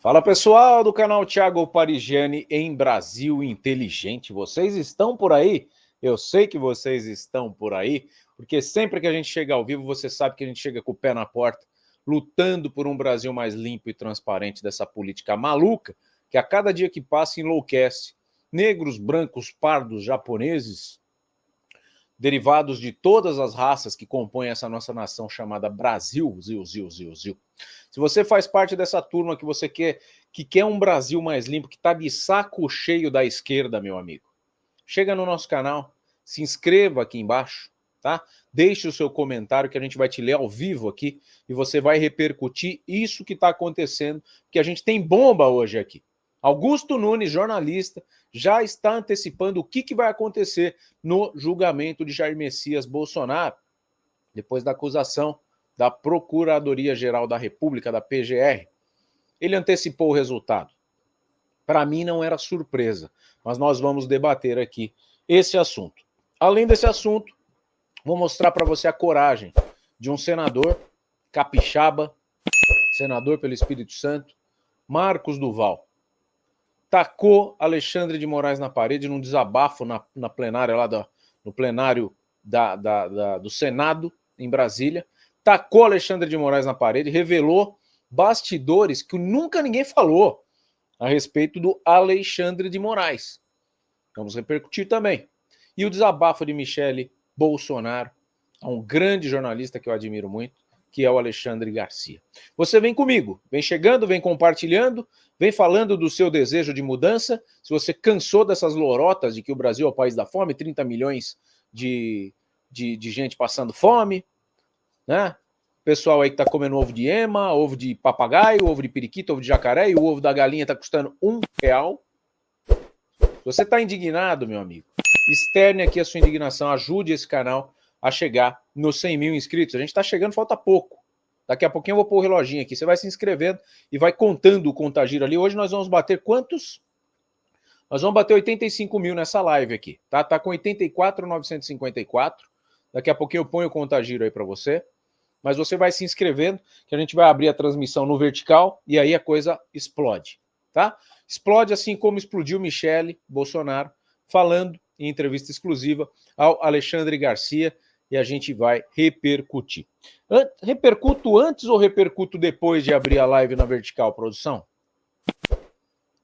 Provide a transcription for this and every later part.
Fala pessoal do canal Thiago Parigiani em Brasil Inteligente. Vocês estão por aí? Eu sei que vocês estão por aí, porque sempre que a gente chega ao vivo, você sabe que a gente chega com o pé na porta, lutando por um Brasil mais limpo e transparente dessa política maluca, que a cada dia que passa enlouquece. Negros, brancos, pardos, japoneses, derivados de todas as raças que compõem essa nossa nação chamada Brasil, Zil. Se você faz parte dessa turma que quer um Brasil mais limpo, que está de saco cheio da esquerda, meu amigo, chega no nosso canal, se inscreva aqui embaixo, tá? Deixe o seu comentário que a gente vai te ler ao vivo aqui e você vai repercutir isso que está acontecendo, que a gente tem bomba hoje aqui. Augusto Nunes, jornalista, já está antecipando o que vai acontecer no julgamento de Jair Messias Bolsonaro, depois da acusação da Procuradoria-Geral da República, da PGR. Ele antecipou o resultado. Para mim não era surpresa, mas nós vamos debater aqui esse assunto. Além desse assunto, vou mostrar para você a coragem de um senador capixaba, senador pelo Espírito Santo, Marcos Duval. Tacou Alexandre de Moraes na parede num desabafo na plenária lá no plenário do Senado, em Brasília. Tacou Alexandre de Moraes na parede, revelou bastidores que nunca ninguém falou a respeito do Alexandre de Moraes. Vamos repercutir também. E o desabafo de Michele Bolsonaro, um grande jornalista que eu admiro muito, que é o Alexandre Garcia. Você vem comigo, vem chegando, vem compartilhando, vem falando do seu desejo de mudança. Se você cansou dessas lorotas de que o Brasil é o país da fome, 30 milhões de gente passando fome, né? Pessoal aí que tá comendo ovo de ema, ovo de papagaio, ovo de periquito, ovo de jacaré, e o ovo da galinha tá custando R$1. Se você tá indignado, meu amigo, externe aqui a sua indignação, ajude esse canal a chegar nos 100 mil inscritos. A gente tá chegando, falta pouco. Daqui a pouquinho eu vou pôr o reloginho aqui. Você vai se inscrevendo e vai contando o contagiro ali. Hoje nós vamos bater quantos? Nós vamos bater 85 mil nessa live aqui, tá? Tá com 84.954. Daqui a pouquinho eu ponho o contagiro aí para você. Mas você vai se inscrevendo, que a gente vai abrir a transmissão no vertical e aí a coisa explode, tá? Explode assim como explodiu Michele Bolsonaro, falando em entrevista exclusiva ao Alexandre Garcia, e a gente vai repercutir. Repercuto antes ou repercuto depois de abrir a live na vertical, produção?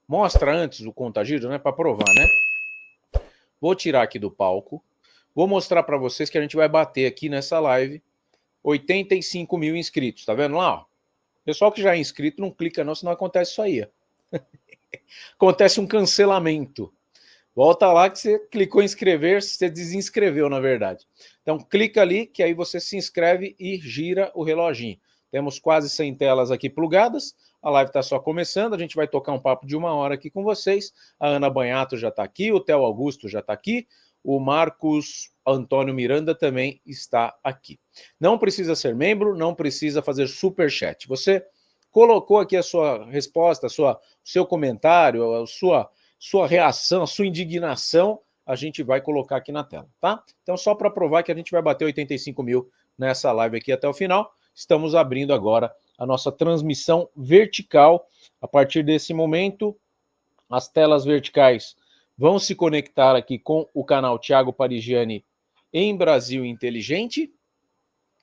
Mostra antes o contagiro, né? Para provar, né? Vou tirar aqui do palco. Vou mostrar para vocês que a gente vai bater aqui nessa live 85 mil inscritos, tá vendo lá? Ó? Pessoal que já é inscrito não clica não, senão acontece isso aí. Acontece um cancelamento. Volta lá que você clicou em inscrever, você desinscreveu, na verdade. Então clica ali, que aí você se inscreve e gira o reloginho. Temos quase 100 telas aqui plugadas, a live está só começando, a gente vai tocar um papo de 1 hora aqui com vocês. A Ana Banhato já está aqui, o Theo Augusto já está aqui, o Marcos Antônio Miranda também está aqui. Não precisa ser membro, não precisa fazer superchat. Você colocou aqui a sua resposta, seu comentário, a sua reação, a sua indignação, a gente vai colocar aqui na tela, tá? Então, só para provar que a gente vai bater 85 mil nessa live aqui até o final, estamos abrindo agora a nossa transmissão vertical. A partir desse momento, as telas verticais vão se conectar aqui com o canal Thiago Parigiani em Brasil Inteligente,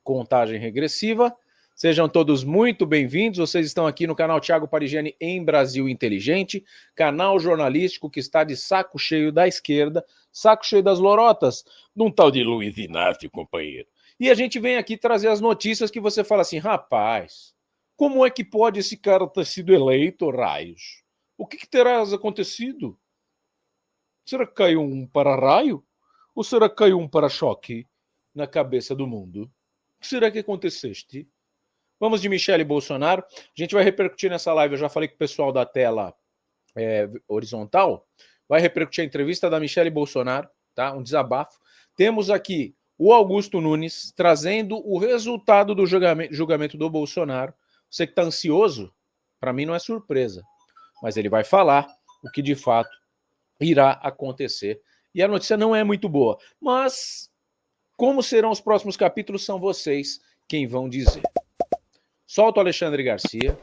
contagem regressiva. Sejam todos muito bem-vindos. Vocês estão aqui no canal Thiago Parigiani em Brasil Inteligente, canal jornalístico que está de saco cheio da esquerda, saco cheio das lorotas, num tal de Luiz Inácio, companheiro. E a gente vem aqui trazer as notícias que você fala assim, rapaz, como é que pode esse cara ter sido eleito, raios? O que terá acontecido? Será que caiu um para-raio? Ou será que caiu um para-choque na cabeça do mundo? O que será que aconteceste? Vamos de Michele Bolsonaro. A gente vai repercutir nessa live. Eu já falei com o pessoal da tela horizontal. Vai repercutir a entrevista da Michele Bolsonaro, tá? Um desabafo. Temos aqui o Augusto Nunes trazendo o resultado do julgamento do Bolsonaro. Você que está ansioso, para mim não é surpresa. Mas ele vai falar o que de fato irá acontecer. E a notícia não é muito boa. Mas como serão os próximos capítulos, são vocês quem vão dizer. Solta o Alexandre Garcia.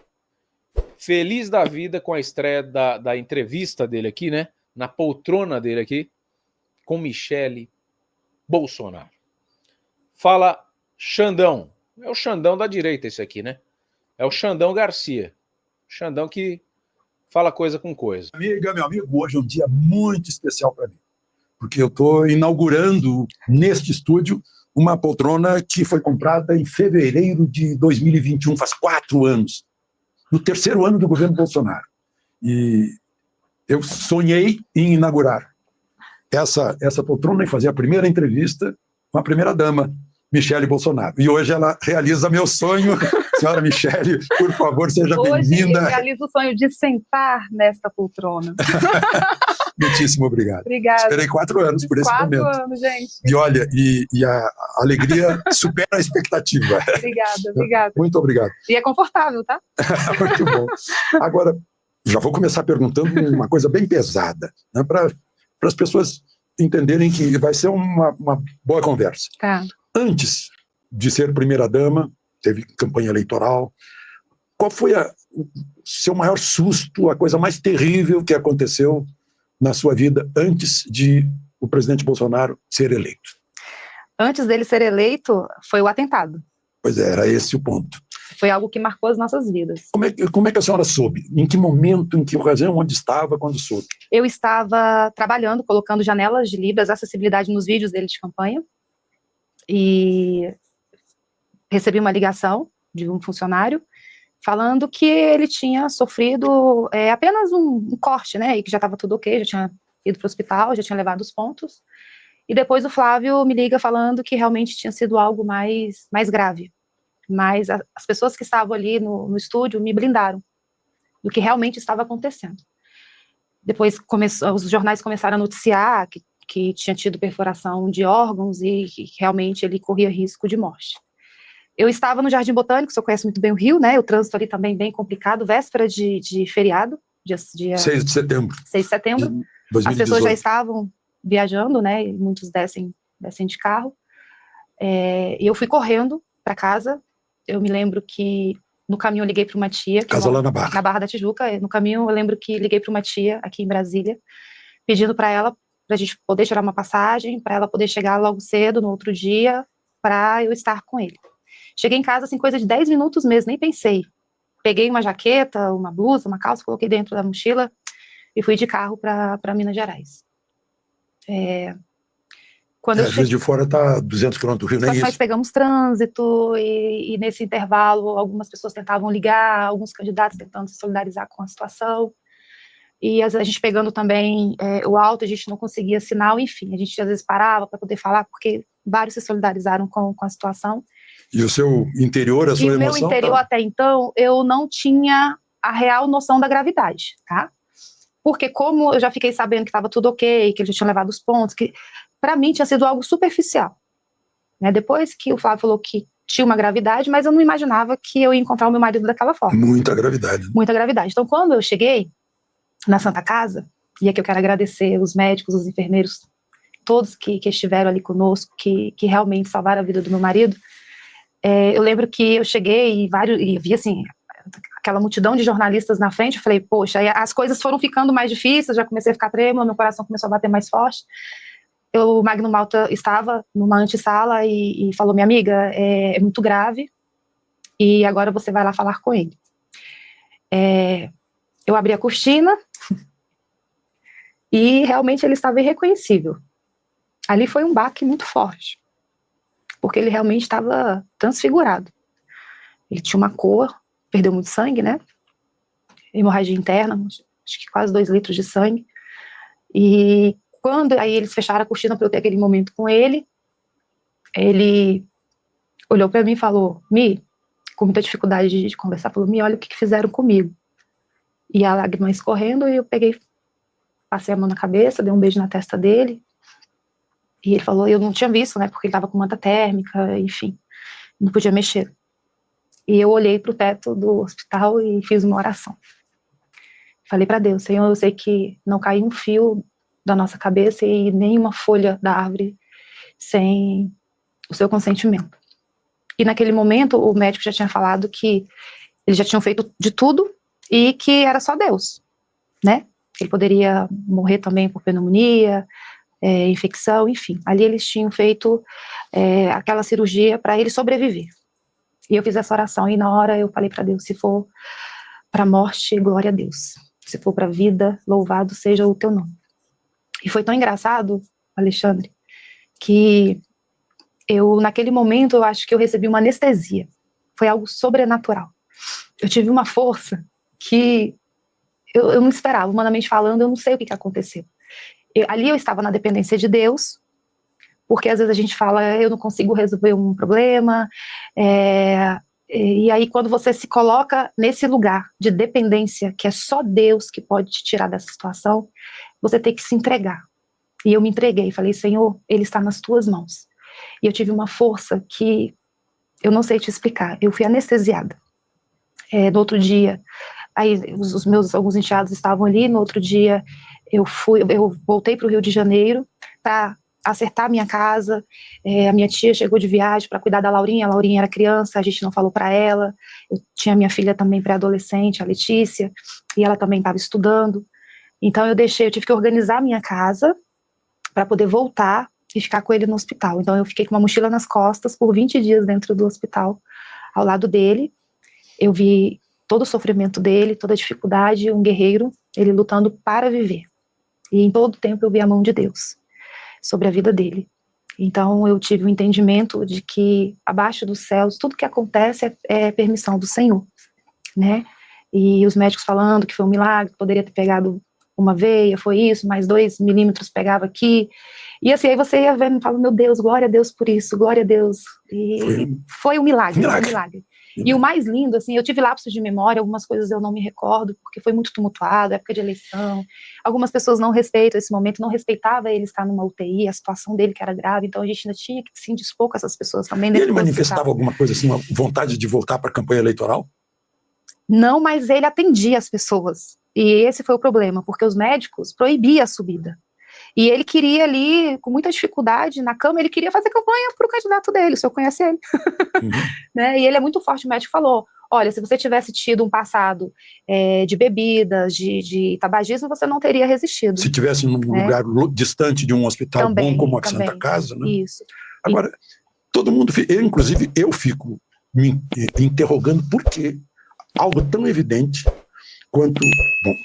feliz da vida com a estreia da entrevista dele aqui, né? Na poltrona dele aqui, com Michele Bolsonaro. Fala Xandão. É o Xandão da direita esse aqui, né? É o Xandão Garcia. Xandão que fala coisa com coisa. Amiga, meu amigo, hoje é um dia muito especial para mim, porque eu estou inaugurando neste estúdio uma poltrona que foi comprada em fevereiro de 2021, faz 4 anos, no 3º ano do governo Bolsonaro. E eu sonhei em inaugurar essa poltrona e fazer a primeira entrevista com a primeira-dama, Michele Bolsonaro. E hoje ela realiza meu sonho. Senhora Michele, por favor, seja bem-vinda. Hoje realiza o sonho de sentar nesta poltrona. Muitíssimo obrigado. Obrigada. Esperei 4 anos por esse momento. 4 anos, gente. E olha, e a alegria supera a expectativa. Obrigada. Muito obrigado. E é confortável, tá? Muito bom. Agora, já vou começar perguntando uma coisa bem pesada, né, para as pessoas entenderem que vai ser uma boa conversa. Tá. Antes de ser primeira-dama, teve campanha eleitoral. Qual foi o seu maior susto, a coisa mais terrível que aconteceu na sua vida antes de o presidente Bolsonaro ser eleito? Antes dele ser eleito, foi o atentado. Pois é, era esse o ponto. Foi algo que marcou as nossas vidas. Como é que a senhora soube? Em que momento, em que ocasião, onde estava, quando soube? Eu estava trabalhando, colocando janelas de Libras, acessibilidade nos vídeos dele de campanha, e recebi uma ligação de um funcionário falando que ele tinha sofrido apenas um corte, né, e que já estava tudo ok, já tinha ido para o hospital, já tinha levado os pontos, e depois o Flávio me liga falando que realmente tinha sido algo mais grave, mas as pessoas que estavam ali no estúdio me blindaram do que realmente estava acontecendo. Depois os jornais começaram a noticiar que tinha tido perfuração de órgãos e que realmente ele corria risco de morte. Eu estava no Jardim Botânico, você conhece muito bem o Rio, né? O trânsito ali também bem complicado, véspera de feriado, dia 6 de setembro. 6 de setembro. 2018. As pessoas já estavam viajando, né? E muitos descem de carro. E eu fui correndo para casa. Eu me lembro que no caminho eu liguei para uma tia. Casa lá na Barra. Na Barra da Tijuca. No caminho eu lembro que liguei para uma tia aqui em Brasília, pedindo para ela, para a gente poder tirar uma passagem, para ela poder chegar logo cedo no outro dia, para eu estar com ele. Cheguei em casa, assim, coisa de 10 minutos mesmo, nem pensei. Peguei uma jaqueta, uma blusa, uma calça, coloquei dentro da mochila e fui de carro para Minas Gerais. Quando Juiz de Fora está 200 quilômetros do Rio, não é isso? Nós pegamos trânsito e nesse intervalo algumas pessoas tentavam ligar, alguns candidatos tentando se solidarizar com a situação. E a gente pegando também o alto, a gente não conseguia sinal, enfim, a gente às vezes parava para poder falar, porque vários se solidarizaram com a situação. E o seu interior, a sua emoção? E o meu interior, até então, eu não tinha a real noção da gravidade, tá? Porque como eu já fiquei sabendo que estava tudo ok, que ele já tinha levado os pontos, que para mim tinha sido algo superficial. Né? Depois que o Flávio falou que tinha uma gravidade, mas eu não imaginava que eu ia encontrar o meu marido daquela forma. Muita gravidade. Muita gravidade. Então, quando eu cheguei na Santa Casa, e aqui eu quero agradecer os médicos, os enfermeiros, todos que estiveram ali conosco, que realmente salvaram a vida do meu marido, eu lembro que eu cheguei e vi assim, aquela multidão de jornalistas na frente, eu falei, poxa, as coisas foram ficando mais difíceis, já comecei a ficar trêmula, meu coração começou a bater mais forte. O Magno Malta estava numa antessala e falou, minha amiga, é muito grave, e agora você vai lá falar com ele. Eu abri a cortina, e realmente ele estava irreconhecível. Ali foi um baque muito forte, porque ele realmente estava transfigurado. Ele tinha uma cor, perdeu muito sangue, né? Hemorragia interna, acho que quase 2 litros de sangue. E quando aí eles fecharam a cortina para eu ter aquele momento com ele, ele olhou para mim e falou, Mi, com muita dificuldade de conversar, falou, Mi, olha o que fizeram comigo. E a lágrima escorrendo, e eu peguei, passei a mão na cabeça, dei um beijo na testa dele, e ele falou, eu não tinha visto, né, porque ele estava com manta térmica, enfim, não podia mexer. E eu olhei para o teto do hospital e fiz uma oração. Falei para Deus, Senhor, eu sei que não caiu um fio da nossa cabeça e nenhuma folha da árvore sem o seu consentimento. E naquele momento, o médico já tinha falado que eles já tinham feito de tudo e que era só Deus, né? Ele poderia morrer também por pneumonia, infecção, enfim. Ali eles tinham feito aquela cirurgia para ele sobreviver. E eu fiz essa oração, e na hora eu falei para Deus, se for para a morte, glória a Deus. Se for para a vida, louvado seja o teu nome. E foi tão engraçado, Alexandre, que naquele momento, eu acho que eu recebi uma anestesia. Foi algo sobrenatural. Eu tive uma força que eu não esperava, humanamente falando, eu não sei o que aconteceu. Ali eu estava na dependência de Deus, porque às vezes a gente fala, eu não consigo resolver um problema, e aí quando você se coloca nesse lugar de dependência, que é só Deus que pode te tirar dessa situação, você tem que se entregar. E eu me entreguei, falei, Senhor, Ele está nas tuas mãos. E eu tive uma força que eu não sei te explicar, eu fui anestesiada. No outro dia, aí os meus alguns enteados estavam ali, no outro dia eu voltei para o Rio de Janeiro para acertar a minha casa, a minha tia chegou de viagem para cuidar da Laurinha, a Laurinha era criança, a gente não falou para ela, eu tinha minha filha também pré-adolescente, a Letícia, e ela também estava estudando, então eu tive que organizar a minha casa para poder voltar e ficar com ele no hospital, então eu fiquei com uma mochila nas costas por 20 dias dentro do hospital, ao lado dele, eu vi todo o sofrimento dele, toda a dificuldade, um guerreiro, ele lutando para viver. E em todo tempo eu vi a mão de Deus sobre a vida dele. Então eu tive um entendimento de que abaixo dos céus, tudo que acontece é permissão do Senhor, né? E os médicos falando que foi um milagre, que poderia ter pegado uma veia, foi isso, mais 2 milímetros pegava aqui. E assim, aí você ia vendo e fala, meu Deus, glória a Deus por isso, glória a Deus. E foi um milagre, foi um milagre. E o mais lindo, assim, eu tive lapsos de memória, algumas coisas eu não me recordo, porque foi muito tumultuado, época de eleição, algumas pessoas não respeitam esse momento, não respeitava ele estar numa UTI, a situação dele que era grave, então a gente ainda tinha que se indispor com essas pessoas também. E ele manifestava alguma coisa assim, uma vontade de voltar para a campanha eleitoral? Não, mas ele atendia as pessoas, e esse foi o problema, porque os médicos proibiam a subida. E ele queria ali, com muita dificuldade, na cama, ele queria fazer campanha para o candidato dele, o senhor conhece ele. Né? E ele é muito forte, o médico falou, olha, se você tivesse tido um passado de bebidas, de tabagismo, você não teria resistido. Se tivesse num lugar distante de um hospital também, bom como a também. Santa Casa, né? Isso. Agora, todo mundo, inclusive eu fico me interrogando por que algo tão evidente quanto, bom,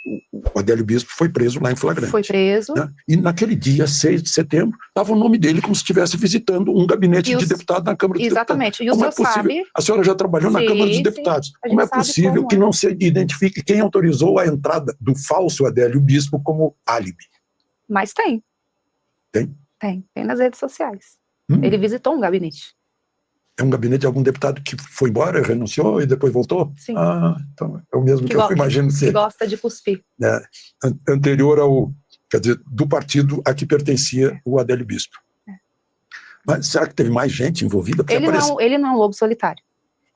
o Adélio Bispo foi preso lá em flagrante. Foi preso. Né? E naquele dia, 6 de setembro, estava o nome dele como se estivesse visitando um gabinete de deputado na Câmara dos Exatamente. Deputados. Como é possível? A senhora já trabalhou na Câmara dos Deputados. Como é possível que não se identifique quem autorizou a entrada do falso Adélio Bispo como álibi? Mas tem. Tem? Tem nas redes sociais. Ele visitou um gabinete. É um gabinete de algum deputado que foi embora, renunciou e depois voltou? Sim. Ah, então é o mesmo que eu imagino ser. Que gosta de cuspir. Anterior ao, quer dizer, do partido a que pertencia o Adélio Bispo. Mas será que teve mais gente envolvida? Ele não é um lobo solitário.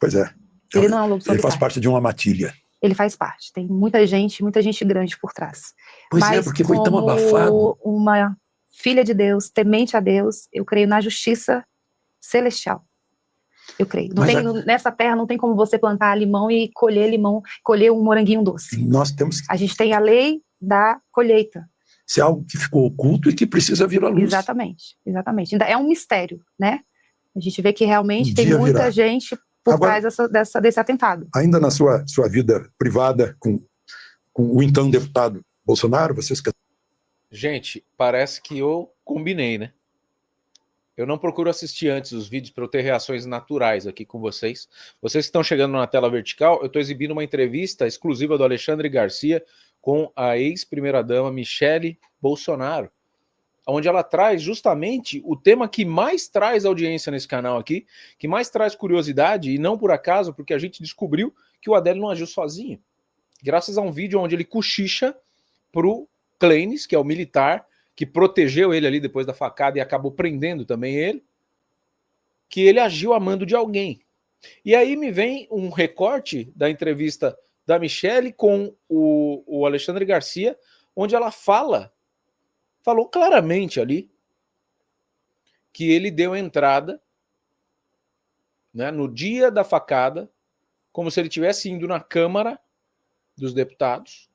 Pois é. Ele não é um lobo solitário. Ele faz parte de uma matilha. Ele faz parte. Tem muita gente grande por trás. Pois é, porque foi tão abafado. Uma filha de Deus, temente a Deus, eu creio na justiça celestial. Eu creio. Nessa terra não tem como você plantar limão e colher um moranguinho doce. A gente tem a lei da colheita. Isso é algo que ficou oculto e que precisa vir à luz. Exatamente. Ainda é um mistério, né? A gente vê que realmente tem muita gente por trás desse atentado. Ainda na sua vida privada com o então deputado Bolsonaro, Gente, parece que eu combinei, né? Eu não procuro assistir antes os vídeos para eu ter reações naturais aqui com vocês. Vocês que estão chegando na tela vertical, eu estou exibindo uma entrevista exclusiva do Alexandre Garcia com a ex-primeira-dama Michele Bolsonaro, onde ela traz justamente o tema que mais traz audiência nesse canal aqui, que mais traz curiosidade, e não por acaso, porque a gente descobriu que o Adélio não agiu sozinho. Graças a um vídeo onde ele cochicha pro Clenis, que é o militar, que protegeu ele ali depois da facada e acabou prendendo também ele, que ele agiu a mando de alguém. E aí me vem um recorte da entrevista da Michele com o Alexandre Garcia, onde ela falou claramente ali que ele deu entrada, né, no dia da facada, como se ele estivesse indo na Câmara dos deputados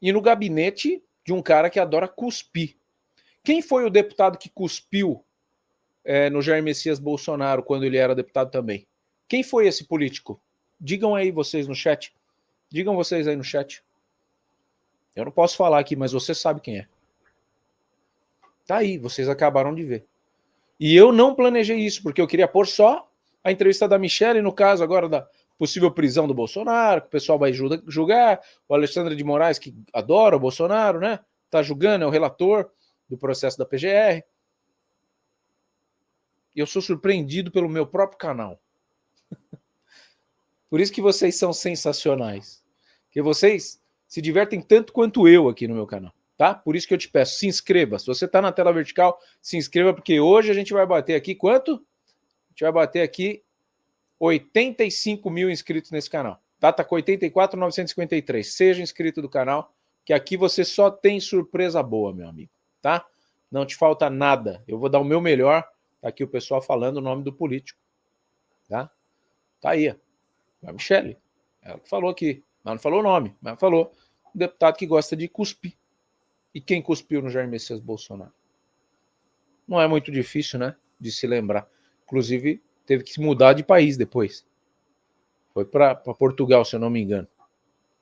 e no gabinete de um cara que adora cuspir. Quem foi o deputado que cuspiu no Jair Messias Bolsonaro quando ele era deputado também? Quem foi esse político? Digam aí vocês no chat. Digam vocês aí no chat. Eu não posso falar aqui, mas você sabe quem é. Tá aí, vocês acabaram de ver. E eu não planejei isso, porque eu queria pôr só a entrevista da Michelle, no caso agora da possível prisão do Bolsonaro, que o pessoal vai julgar, o Alexandre de Moraes, que adora o Bolsonaro, né? Tá julgando, é o relator do processo da PGR. E eu sou surpreendido pelo meu próprio canal. Por isso que vocês são sensacionais. Porque vocês se divertem tanto quanto eu aqui no meu canal, tá? Por isso que eu te peço, se inscreva. Se você tá na tela vertical, se inscreva, porque hoje a gente vai bater aqui quanto? A gente vai bater aqui 85 mil inscritos nesse canal. Tá com 84.953. Seja inscrito do canal, que aqui você só tem surpresa boa, meu amigo, tá? Não te falta nada. Eu vou dar o meu melhor. Tá aqui o pessoal falando o nome do político, tá? Tá aí, ó. A Michelle. Ela que falou aqui. Mas não falou o nome, mas falou um deputado que gosta de cuspir. E quem cuspiu no Jair Messias Bolsonaro? Não é muito difícil, né? De se lembrar. Inclusive, teve que se mudar de país depois. Foi para Portugal, se eu não me engano.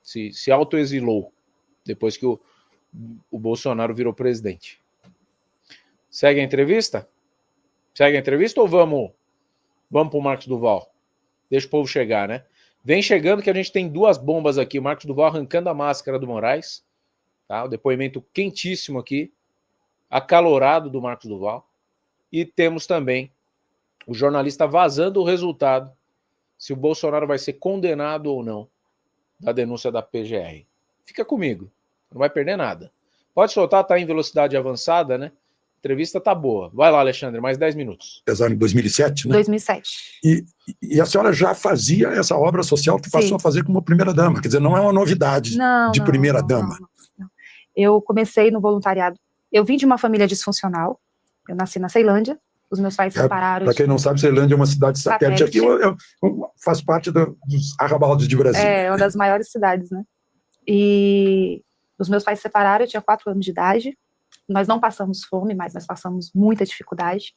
Se autoexilou depois que o Bolsonaro virou presidente. Segue a entrevista? Segue a entrevista ou vamos para o Marcos Duval? Deixa o povo chegar, né? Vem chegando que a gente tem duas bombas aqui. O Marcos Duval arrancando a máscara do Moraes. Tá? O depoimento quentíssimo aqui. Acalorado do Marcos Duval. E temos também o jornalista vazando o resultado. Se o Bolsonaro vai ser condenado ou não da denúncia da PGR. Fica comigo. Não vai perder nada. Pode soltar, tá em velocidade avançada, né? A entrevista tá boa. Vai lá, Alexandre, mais 10 minutos. Apesar em 2007, né? 2007. E a senhora já fazia essa obra social que passou a fazer como primeira-dama. Quer dizer, não é uma novidade de primeira-dama. Não. Eu comecei no voluntariado. Eu vim de uma família disfuncional. Eu nasci na Ceilândia. Os meus pais separaram. Para quem não sabe, Ceilândia é uma cidade satélite. Aqui faz parte dos arrabaldes de Brasília. É uma das maiores cidades, né? E os meus pais se separaram, eu tinha 4 anos de idade. Nós não passamos fome, mas nós passamos muita dificuldade.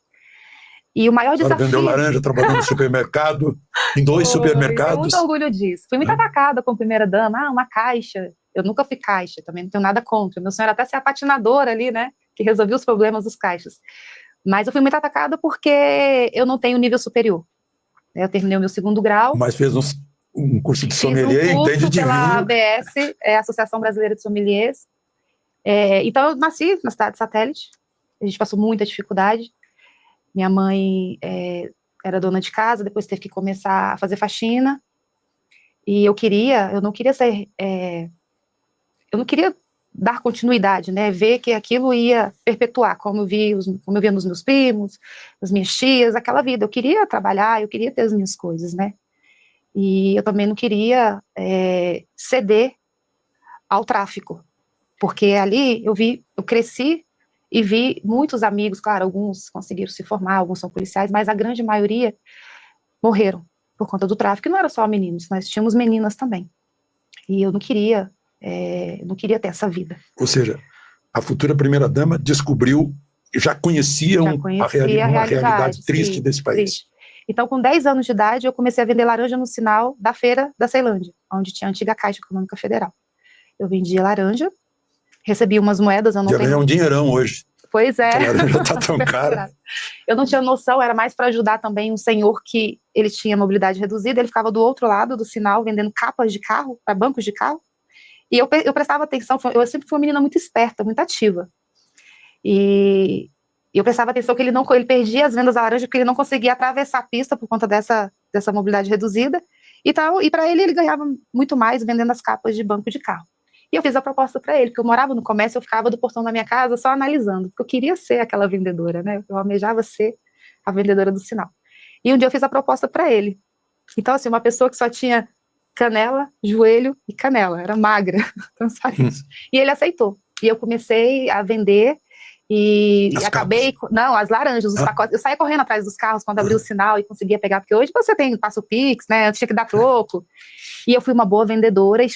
E o maior desafio... Vendeu laranja, trabalhando no supermercado, em 2 supermercados. Tenho muito orgulho disso. Fui muito atacada como primeira-dama. Uma caixa. Eu nunca fui caixa, também não tenho nada contra. Meu sonho era até ser a patinadora ali, né? Que resolvia os problemas dos caixas. Mas eu fui muito atacada porque eu não tenho nível superior. Eu terminei o meu 2º grau. Mas fez um curso de sommelier, entende de vinho. Pela ABS, Associação Brasileira de Sommeliers. Então eu nasci na cidade de satélite. A gente passou muita dificuldade. Minha mãe era dona de casa, depois teve que começar a fazer faxina. E eu não queria ser... eu não queria dar continuidade, né? Ver que aquilo ia perpetuar, como eu via nos meus primos, nas minhas tias, aquela vida. Eu queria trabalhar, eu queria ter as minhas coisas, né? E eu também não queria ceder ao tráfico, porque ali eu cresci e vi muitos amigos, claro, alguns conseguiram se formar, alguns são policiais, mas a grande maioria morreram por conta do tráfico. E não era só meninos, nós tínhamos meninas também. E eu não queria ter essa vida. Ou seja, a futura primeira-dama descobriu, já conhecia uma realidade triste desse país. Triste. Então, com 10 anos de idade, eu comecei a vender laranja no sinal da feira da Ceilândia, onde tinha a antiga Caixa Econômica Federal. Eu vendia laranja, recebi umas moedas, eu não tenho... ganhar um dinheirão hoje. Pois é. A laranja tá tão cara. Eu não tinha noção, era mais para ajudar também um senhor que ele tinha mobilidade reduzida, ele ficava do outro lado do sinal, vendendo capas de carro, para bancos de carro. E eu prestava atenção, eu sempre fui uma menina muito esperta, muito ativa. E eu prestava atenção que ele perdia as vendas da laranja porque ele não conseguia atravessar a pista por conta dessa mobilidade reduzida. E para ele ganhava muito mais vendendo as capas de banco de carro. E eu fiz a proposta para ele, porque eu morava no comércio, eu ficava do portão da minha casa só analisando, porque eu queria ser aquela vendedora, né? Eu almejava ser a vendedora do sinal. E um dia eu fiz a proposta para ele. Então, assim, uma pessoa que só tinha canela, joelho e canela, era magra, transparente. E ele aceitou. E eu comecei a vender, E As acabei... Não, as laranjas, os pacotes. Eu saía correndo atrás dos carros quando abria o sinal e conseguia pegar, porque hoje você passa o Pix, né? Tinha que dar troco. E eu fui uma boa vendedora e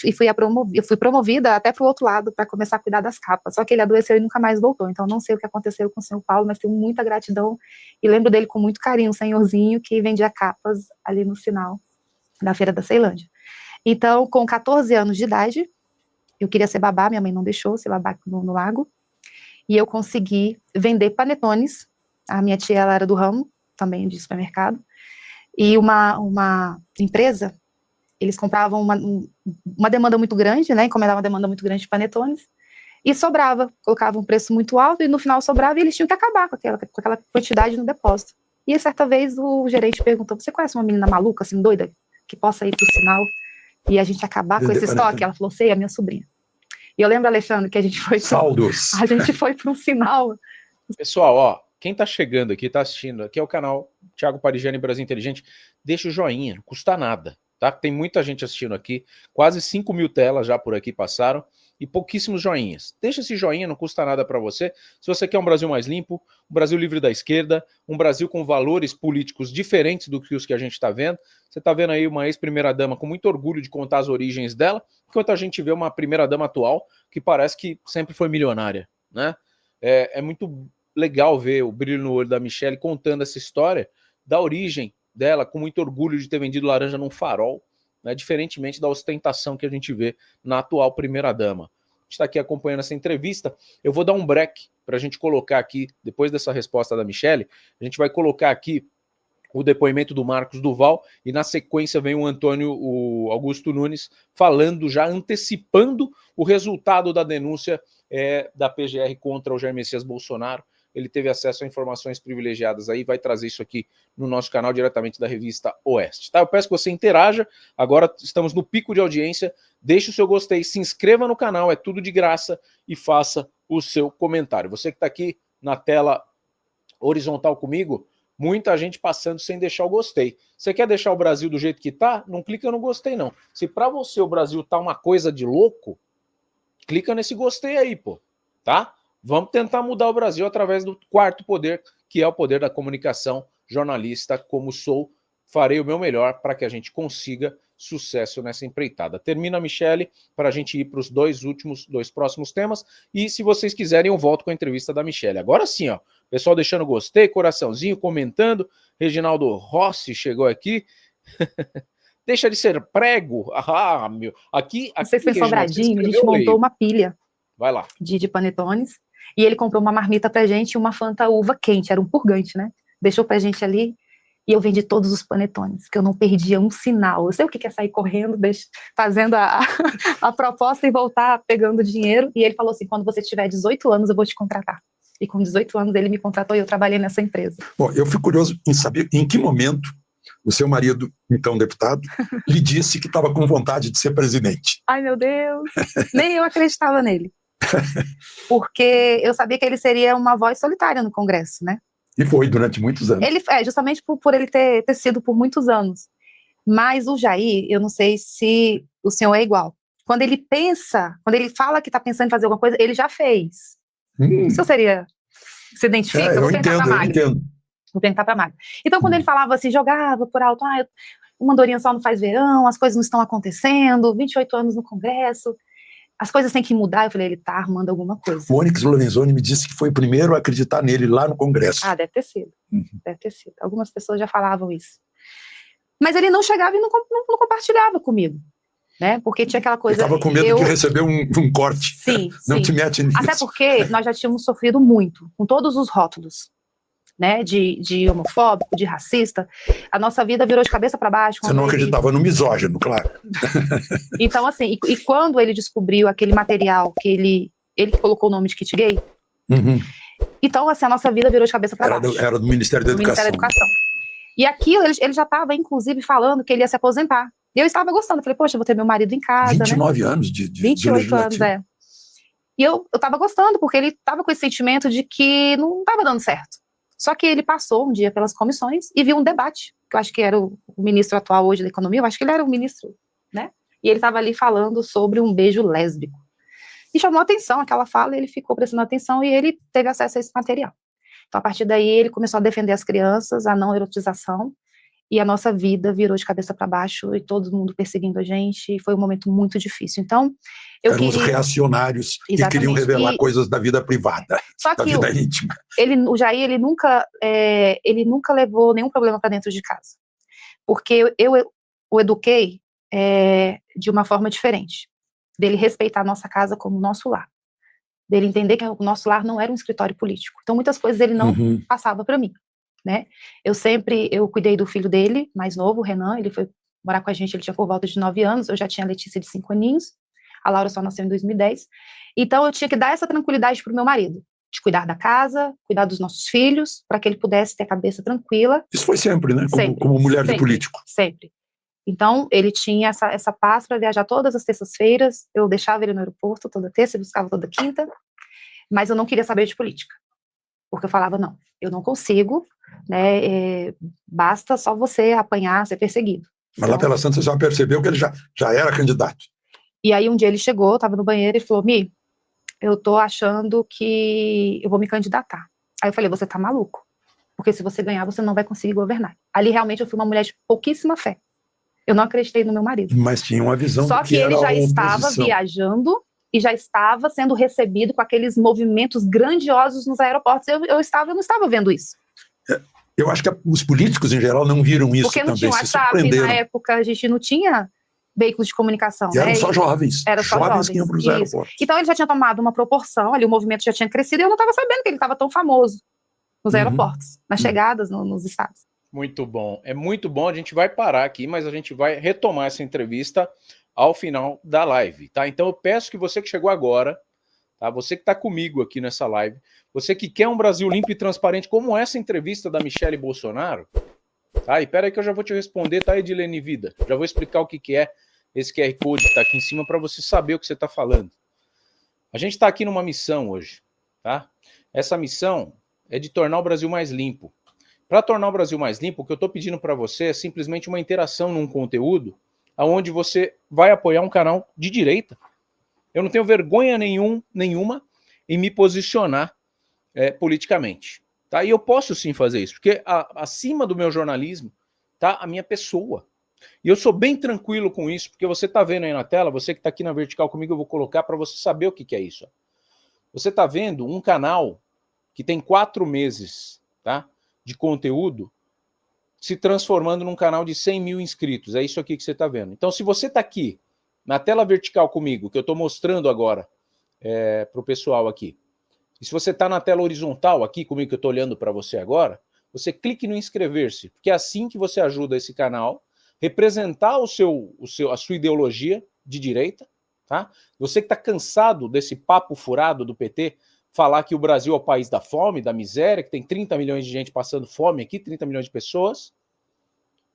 eu fui promovida até para o outro lado para começar a cuidar das capas. Só que ele adoeceu e nunca mais voltou. Então, não sei o que aconteceu com o senhor Paulo, mas tenho muita gratidão e lembro dele com muito carinho, um senhorzinho que vendia capas ali no sinal da Feira da Ceilândia. Então, com 14 anos de idade, eu queria ser babá, minha mãe não deixou ser babá no lago, e eu consegui vender panetones. A minha tia, ela era do ramo, também de supermercado, e uma empresa, eles compravam uma demanda muito grande, né, encomendavam uma demanda muito grande de panetones, e sobrava, colocavam um preço muito alto, e no final sobrava, e eles tinham que acabar com aquela quantidade no depósito. E certa vez o gerente perguntou, você conhece uma menina maluca, assim, doida, que possa ir pro sinal e a gente acabar com esse estoque? Ela falou, sei, a minha sobrinha. E eu lembro, Alexandre, que a gente foi para um sinal. Pessoal, ó, quem tá chegando aqui, tá assistindo, aqui é o canal Thiago Parigiani Brasil Inteligente, deixa o joinha, não custa nada, tá? Tem muita gente assistindo aqui, quase 5 mil telas já por aqui passaram, e pouquíssimos joinhas. Deixa esse joinha, não custa nada para você. Se você quer um Brasil mais limpo, um Brasil livre da esquerda, um Brasil com valores políticos diferentes do que os que a gente está vendo. Você está vendo aí uma ex-primeira-dama com muito orgulho de contar as origens dela, enquanto a gente vê uma primeira-dama atual que parece que sempre foi milionária, né? É muito legal ver o brilho no olho da Michelle contando essa história da origem dela, com muito orgulho de ter vendido laranja num farol, né, diferentemente da ostentação que a gente vê na atual primeira-dama. A gente está aqui acompanhando essa entrevista. Eu vou dar um break para a gente colocar aqui, depois dessa resposta da Michelle, a gente vai colocar aqui o depoimento do Marcos Duval e na sequência vem o Augusto Nunes falando, já antecipando o resultado da denúncia da PGR contra o Jair Messias Bolsonaro. Ele teve acesso a informações privilegiadas aí, vai trazer isso aqui no nosso canal diretamente da revista Oeste, tá? Eu peço que você interaja, agora estamos no pico de audiência, deixe o seu gostei, se inscreva no canal, é tudo de graça, e faça o seu comentário. Você que está aqui na tela horizontal comigo, muita gente passando sem deixar o gostei. Você quer deixar o Brasil do jeito que tá? Não clica no gostei não. Se para você o Brasil tá uma coisa de louco, clica nesse gostei aí, pô, tá? Vamos tentar mudar o Brasil através do quarto poder, que é o poder da comunicação. Jornalista como sou, farei o meu melhor para que a gente consiga sucesso nessa empreitada. Termina a Michelle para a gente ir para os dois próximos temas, e se vocês quiserem eu volto com a entrevista da Michelle. Agora sim, ó, pessoal deixando gostei, coraçãozinho, comentando. Reginaldo Rossi chegou aqui. Deixa de ser prego. Ah, meu. Aqui vocês têm Sobradinho, a gente montou uma pilha. Vai lá. De panetones. E ele comprou uma marmita pra gente e uma Fanta uva quente, era um purgante, né? Deixou pra gente ali e eu vendi todos os panetones, que eu não perdia um sinal. Eu sei o que é sair correndo, fazendo a proposta e voltar pegando dinheiro. E ele falou assim, quando você tiver 18 anos eu vou te contratar. E com 18 anos ele me contratou e eu trabalhei nessa empresa. Bom, eu fico curioso em saber em que momento o seu marido, então deputado, lhe disse que estava com vontade de ser presidente. Ai, meu Deus! Nem eu acreditava nele. Porque eu sabia que ele seria uma voz solitária no Congresso, né? E foi durante muitos anos. Ele, justamente por ele ter sido por muitos anos. Mas o Jair, eu não sei se o senhor é igual. Quando ele fala que está pensando em fazer alguma coisa, ele já fez. O senhor se identifica? Eu entendo. Vou perguntar para a Magda. Então, quando ele falava assim, jogava por alto, uma andorinha só não faz verão, as coisas não estão acontecendo, 28 anos no Congresso, as coisas têm que mudar. Eu falei, ele está arrumando alguma coisa. O Onyx Lorenzoni me disse que foi o primeiro a acreditar nele lá no Congresso. Ah, deve ter sido. Deve ter sido. Algumas pessoas já falavam isso. Mas ele não chegava e não compartilhava comigo, né? Porque tinha aquela coisa... Ele estava com medo de receber um corte. Sim, não te mete nisso. Até porque nós já tínhamos sofrido muito, com todos os rótulos, né? De homofóbico, de racista. A nossa vida virou de cabeça para baixo. Você não acreditava no misógino, claro. Então, assim, e quando ele descobriu aquele material que ele colocou o nome de kit gay, então, assim, a nossa vida virou de cabeça para baixo. Era do Ministério da Educação. Ministério da Educação. E aquilo, ele já estava, inclusive, falando que ele ia se aposentar. E eu estava gostando. Eu falei, poxa, eu vou ter meu marido em casa, 29 anos de 28 anos, E eu estava gostando, porque ele estava com esse sentimento de que não estava dando certo. Só que ele passou um dia pelas comissões e viu um debate, que eu acho que era o ministro atual hoje da Economia, eu acho que ele era o ministro, né? E ele estava ali falando sobre um beijo lésbico. E chamou atenção aquela fala, ele ficou prestando atenção e ele teve acesso a esse material. Então, a partir daí, ele começou a defender as crianças, a não erotização, e a nossa vida virou de cabeça para baixo, e todo mundo perseguindo a gente, e foi um momento muito difícil. Então, eu Eram queria... os reacionários que Exatamente. queriam revelar coisas da vida privada, Só da que vida íntima. o Jair, ele nunca levou nenhum problema para dentro de casa, porque eu o eduquei de uma forma diferente, dele respeitar a nossa casa como nosso lar, dele entender que o nosso lar não era um escritório político. Então, muitas coisas ele não passava para mim, né? Eu cuidei do filho dele, mais novo, o Renan, ele foi morar com a gente, ele tinha por volta de 9 anos, eu já tinha a Letícia de 5 aninhos, a Laura só nasceu em 2010, então eu tinha que dar essa tranquilidade para o meu marido, de cuidar da casa, cuidar dos nossos filhos, para que ele pudesse ter a cabeça tranquila. Isso foi sempre, né? Sempre, como mulher sempre, de político. Sempre. Então, ele tinha essa paz para viajar todas as terças-feiras, eu deixava ele no aeroporto toda terça, ele buscava toda quinta, mas eu não queria saber de política, porque eu falava, não, eu não consigo, né, basta só você apanhar, ser perseguido. Mas lá pela Santa você já percebeu que ele já era candidato. E aí um dia ele chegou, estava no banheiro e falou, Mi, eu tô achando que eu vou me candidatar. Aí eu falei, você tá maluco, porque se você ganhar, você não vai conseguir governar. Ali realmente eu fui uma mulher de pouquíssima fé. Eu não acreditei no meu marido. Mas tinha uma visão Só do que ele era já a estava oposição. viajando e já estava sendo recebido com aqueles movimentos grandiosos nos aeroportos. Eu não estava vendo isso. Eu acho que os políticos, em geral, não viram isso porque não também, tinha se WhatsApp, surpreenderam. na época a gente não tinha veículos de comunicação. E eram né? só jovens. Era só jovens que iam para os Isso. aeroportos. Então ele já tinha tomado uma proporção, ali o movimento já tinha crescido e eu não estava sabendo que ele estava tão famoso nos aeroportos, nas chegadas nos estados. Muito bom. É muito bom. A gente vai parar aqui, mas a gente vai retomar essa entrevista ao final da live, tá? Então eu peço que você que chegou agora, tá? Você que está comigo aqui nessa live, você que quer um Brasil limpo e transparente, como essa entrevista da Michele Bolsonaro, tá? E pera aí que eu já vou te responder, tá, Edilene Vida? Já vou explicar o que é esse QR Code que tá aqui em cima para você saber o que você está falando. A gente está aqui numa missão hoje, tá? Essa missão é de tornar o Brasil mais limpo. Para tornar o Brasil mais limpo, o que eu estou pedindo para você é simplesmente uma interação num conteúdo onde você vai apoiar um canal de direita. Eu não tenho vergonha nenhuma em me posicionar politicamente. Tá? E eu posso sim fazer isso, porque acima do meu jornalismo está a minha pessoa. E eu sou bem tranquilo com isso, porque você está vendo aí na tela, você que está aqui na vertical comigo, eu vou colocar para você saber o que é isso. Você está vendo um canal que tem 4 meses, tá, de conteúdo se transformando num canal de 100 mil inscritos. É isso aqui que você está vendo. Então, se você está aqui na tela vertical comigo, que eu estou mostrando agora para o pessoal aqui, e se você está na tela horizontal aqui comigo, que eu estou olhando para você agora, você clique no inscrever-se, porque é assim que você ajuda esse canal representar a sua ideologia de direita, tá? Você que está cansado desse papo furado do PT, falar que o Brasil é o país da fome, da miséria, que tem 30 milhões de gente passando fome aqui, 30 milhões de pessoas,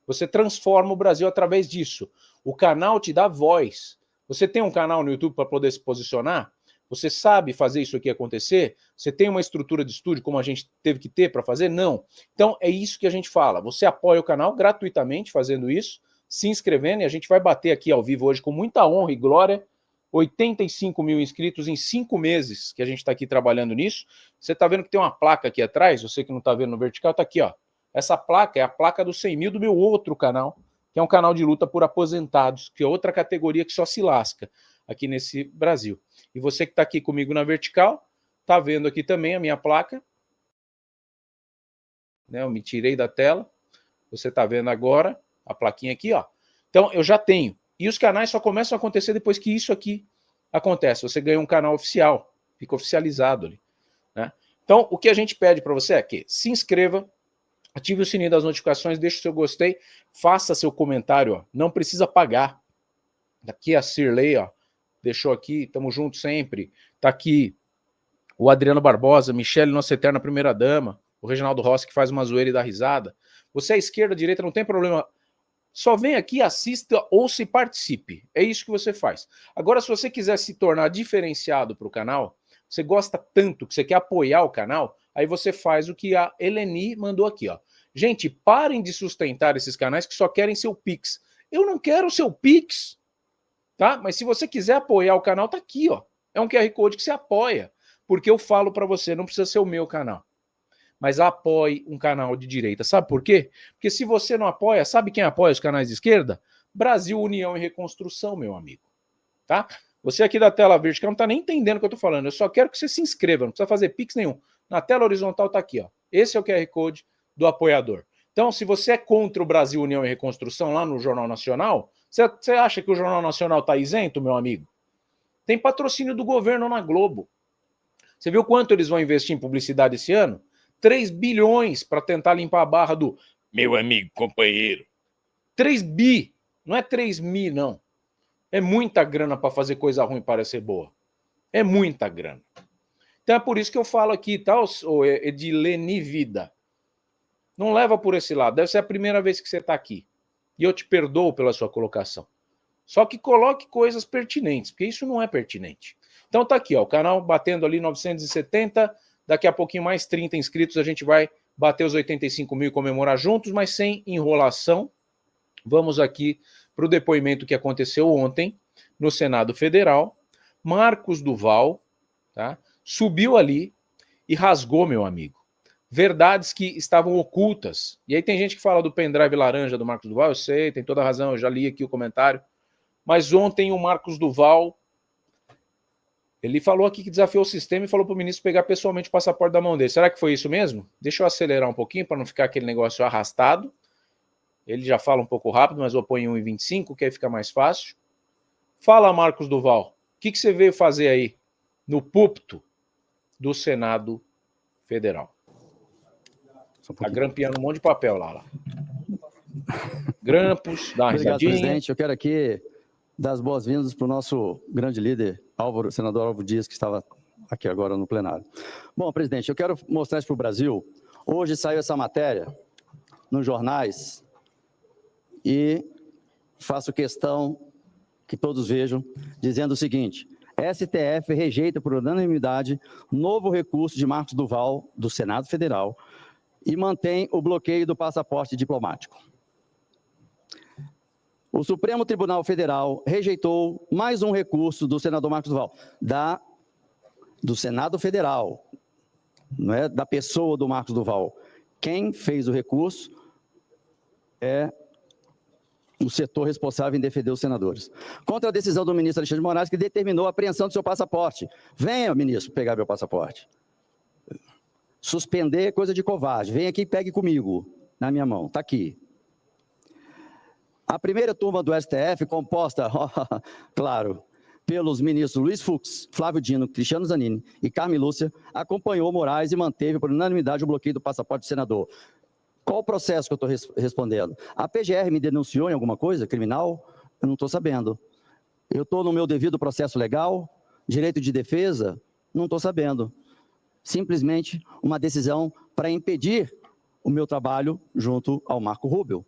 você transforma o Brasil através disso. O canal te dá voz. Você tem um canal no YouTube para poder se posicionar? Você sabe fazer isso aqui acontecer? Você tem uma estrutura de estúdio como a gente teve que ter para fazer? Não. Então é isso que a gente fala. Você apoia o canal gratuitamente fazendo isso, se inscrevendo, e a gente vai bater aqui ao vivo hoje com muita honra e glória 85 mil inscritos em 5 meses que a gente está aqui trabalhando nisso. Você está vendo que tem uma placa aqui atrás, você que não está vendo no vertical, está aqui, ó. Essa placa é a placa dos 100 mil do meu outro canal, que é um canal de luta por aposentados, que é outra categoria que só se lasca aqui nesse Brasil. E você que está aqui comigo na vertical, está vendo aqui também a minha placa. Né, eu me tirei da tela. Você está vendo agora a plaquinha aqui, ó. Então, eu já tenho. E os canais só começam a acontecer depois que isso aqui acontece. Você ganha um canal oficial, fica oficializado ali. Né? Então, o que a gente pede para você é que se inscreva, ative o sininho das notificações, deixe o seu gostei, faça seu comentário, ó. Não precisa pagar. Daqui a Cirlei, ó, deixou aqui, tamo junto sempre. Tá aqui o Adriano Barbosa, Michele, nossa eterna primeira-dama, o Reginaldo Rossi, que faz uma zoeira e dá risada. Você é esquerda, direita, não tem problema. Só vem aqui, assista ou se participe. É isso que você faz. Agora, se você quiser se tornar diferenciado para o canal, você gosta tanto que você quer apoiar o canal, aí você faz o que a Eleni mandou aqui, ó. Gente, parem de sustentar esses canais que só querem seu Pix. Eu não quero o seu Pix, tá? Mas se você quiser apoiar o canal, tá aqui, ó. É um QR Code que você apoia. Porque eu falo para você, não precisa ser o meu canal. Mas apoie um canal de direita. Sabe por quê? Porque se você não apoia, sabe quem apoia os canais de esquerda? Brasil, União e Reconstrução, meu amigo. Tá? Você aqui da tela verde, que não tá nem entendendo o que eu tô falando. Eu só quero que você se inscreva, não precisa fazer pix nenhum. Na tela horizontal tá aqui, ó. Esse é o QR Code do apoiador. Então, se você é contra o Brasil, União e Reconstrução lá no Jornal Nacional, você acha que o Jornal Nacional tá isento, meu amigo? Tem patrocínio do governo na Globo. Você viu quanto eles vão investir em publicidade esse ano? 3 bilhões para tentar limpar a barra do meu amigo, companheiro. 3 bi, não é 3 mil, não. É muita grana para fazer coisa ruim parecer boa. É muita grana. Então é por isso que eu falo aqui, tá, Edilene Vida. Não leva por esse lado. Deve ser a primeira vez que você está aqui. E eu te perdoo pela sua colocação. Só que coloque coisas pertinentes, porque isso não é pertinente. Então tá aqui, ó, o canal batendo ali 970, daqui a pouquinho mais 30 inscritos, a gente vai bater os 85 mil e comemorar juntos, mas sem enrolação. Vamos aqui para o depoimento que aconteceu ontem no Senado Federal. Marcos Duval, tá, subiu ali e rasgou, meu amigo, verdades que estavam ocultas. E aí tem gente que fala do pendrive laranja do Marcos Duval, eu sei, tem toda a razão, eu já li aqui o comentário. Mas ontem o Marcos Duval, ele falou aqui que desafiou o sistema e falou para o ministro pegar pessoalmente o passaporte da mão dele. Será que foi isso mesmo? Deixa eu acelerar um pouquinho para não ficar aquele negócio arrastado. Ele já fala um pouco rápido, mas eu ponho em 1,25, que aí fica mais fácil. Fala, Marcos Duval, o que você veio fazer aí no púlpito do Senado Federal? Tá grampeando um monte de papel lá. Grampos, dá uma Obrigado, risadinha. presidente. Eu quero aqui dar as boas-vindas para o nosso grande líder, senador Álvaro Dias, que estava aqui agora no plenário. Bom, presidente, eu quero mostrar isso para o Brasil. Hoje saiu essa matéria nos jornais e faço questão que todos vejam, dizendo o seguinte: STF rejeita por unanimidade novo recurso de Marcos Duval, do Senado Federal, e mantém o bloqueio do passaporte diplomático. O Supremo Tribunal Federal rejeitou mais um recurso do senador Marcos Duval, do Senado Federal, não é da pessoa do Marcos Duval. Quem fez o recurso é o setor responsável em defender os senadores. Contra a decisão do ministro Alexandre de Moraes, que determinou a apreensão do seu passaporte. Venha, ministro, pegar meu passaporte. Suspender é coisa de covarde. Vem aqui e pegue comigo, na minha mão. Está aqui. A primeira turma do STF, composta, claro, pelos ministros Luiz Fux, Flávio Dino, Cristiano Zanin e Carmen Lúcia, acompanhou Moraes e manteve por unanimidade o bloqueio do passaporte do senador. Qual o processo que eu estou respondendo? A PGR me denunciou em alguma coisa criminal? Eu não estou sabendo. Eu estou no meu devido processo legal? Direito de defesa? Não estou sabendo. Simplesmente uma decisão para impedir o meu trabalho junto ao Marco Rubio.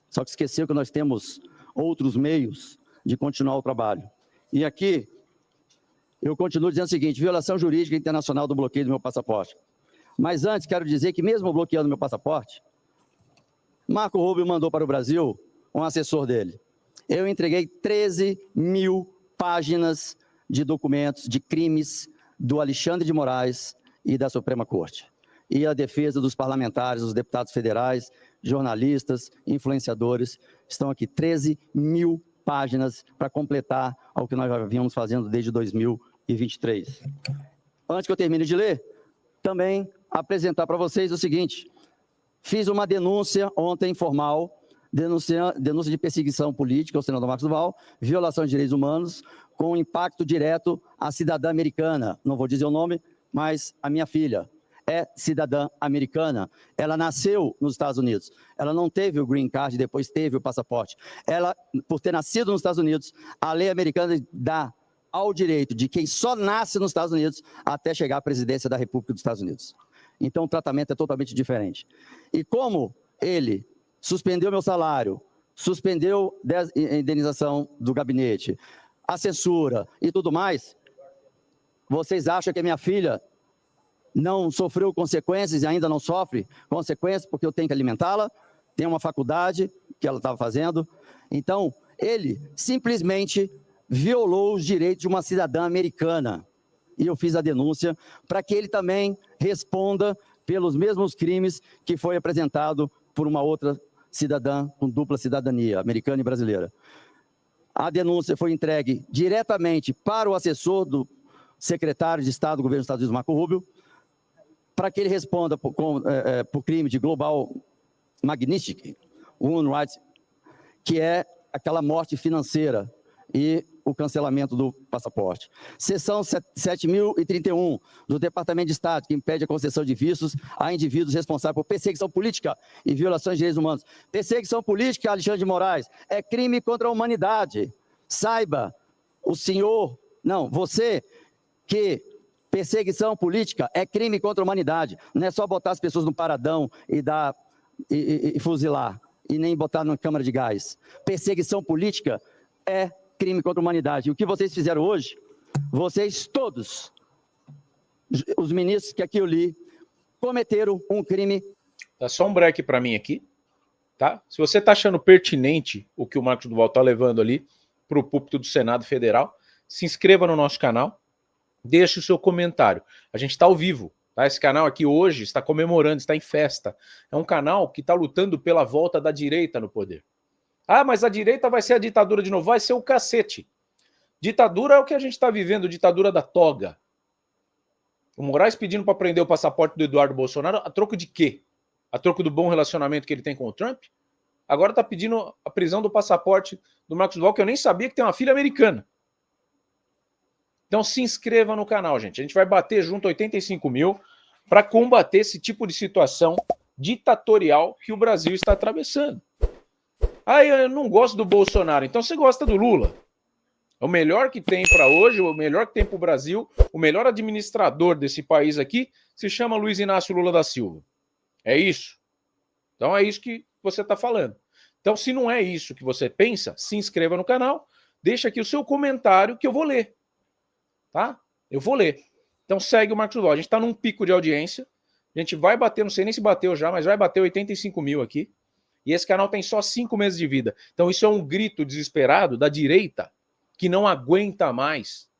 Só que esqueceu que nós temos outros meios de continuar o trabalho. E aqui, eu continuo dizendo o seguinte: violação jurídica internacional do bloqueio do meu passaporte. Mas antes, quero dizer que mesmo bloqueando meu passaporte, Marco Rubio mandou para o Brasil um assessor dele. Eu entreguei 13 mil páginas de documentos de crimes do Alexandre de Moraes e da Suprema Corte. E a defesa dos parlamentares, dos deputados federais, jornalistas, influenciadores, estão aqui 13 mil páginas para completar ao que nós já vínhamos fazendo desde 2023. Antes que eu termine de ler, também apresentar para vocês o seguinte: fiz uma denúncia ontem formal, denúncia de perseguição política ao senador Marcos Duval, violação de direitos humanos, com impacto direto à cidadã americana. Não vou dizer o nome, mas a minha filha é cidadã americana. Ela nasceu nos Estados Unidos. Ela não teve o green card, depois teve o passaporte. Ela, por ter nascido nos Estados Unidos, a lei americana dá ao direito de quem só nasce nos Estados Unidos até chegar à presidência da República dos Estados Unidos. Então, o tratamento é totalmente diferente. E como ele suspendeu meu salário, suspendeu a indenização do gabinete, a censura e tudo mais, vocês acham que a minha filha não sofreu consequências e ainda não sofre consequências porque eu tenho que alimentá-la? Tem uma faculdade que ela estava fazendo. Então, ele simplesmente violou os direitos de uma cidadã americana. E eu fiz a denúncia para que ele também responda pelos mesmos crimes que foi apresentado por uma outra cidadã com dupla cidadania, americana e brasileira. A denúncia foi entregue diretamente para o assessor do secretário de Estado do governo dos Estados Unidos, Marco Rubio, para que ele responda por crime de Global Magnitsky Human Rights, que é aquela morte financeira e o cancelamento do passaporte. Seção 7.031 do Departamento de Estado, que impede a concessão de vistos a indivíduos responsáveis por perseguição política e violações de direitos humanos. Perseguição política, Alexandre de Moraes, é crime contra a humanidade. Saiba, você, que perseguição política é crime contra a humanidade. Não é só botar as pessoas no paradão e fuzilar, e nem botar numa câmara de gás. Perseguição política é crime contra a humanidade. E o que vocês fizeram hoje, vocês todos, os ministros que aqui eu li, cometeram um crime. Dá só um break para mim aqui, tá? Se você está achando pertinente o que o Marcos Duval está levando ali para o púlpito do Senado Federal, se inscreva no nosso canal, deixe o seu comentário. A gente está ao vivo, tá? Esse canal aqui hoje está comemorando, está em festa. É um canal que está lutando pela volta da direita no poder. Ah, mas a direita vai ser a ditadura de novo. Vai ser o cacete. Ditadura é o que a gente está vivendo, ditadura da toga. O Moraes pedindo para prender o passaporte do Eduardo Bolsonaro, a troco de quê? A troco do bom relacionamento que ele tem com o Trump? Agora está pedindo a prisão do passaporte do Marcos Duval, que eu nem sabia que tem uma filha americana. Então se inscreva no canal, gente. A gente vai bater junto 85 mil para combater esse tipo de situação ditatorial que o Brasil está atravessando. Ah, eu não gosto do Bolsonaro. Então você gosta do Lula. É o melhor que tem para hoje, o melhor que tem para o Brasil, o melhor administrador desse país aqui se chama Luiz Inácio Lula da Silva. É isso. Então é isso que você está falando. Então, se não é isso que você pensa, se inscreva no canal, deixa aqui o seu comentário que eu vou ler. Tá? Eu vou ler. Então segue o Marcos Duval. A gente está num pico de audiência. A gente vai bater, não sei nem se bateu já, mas vai bater 85 mil aqui. E esse canal tem só 5 meses de vida. Então isso é um grito desesperado da direita que não aguenta mais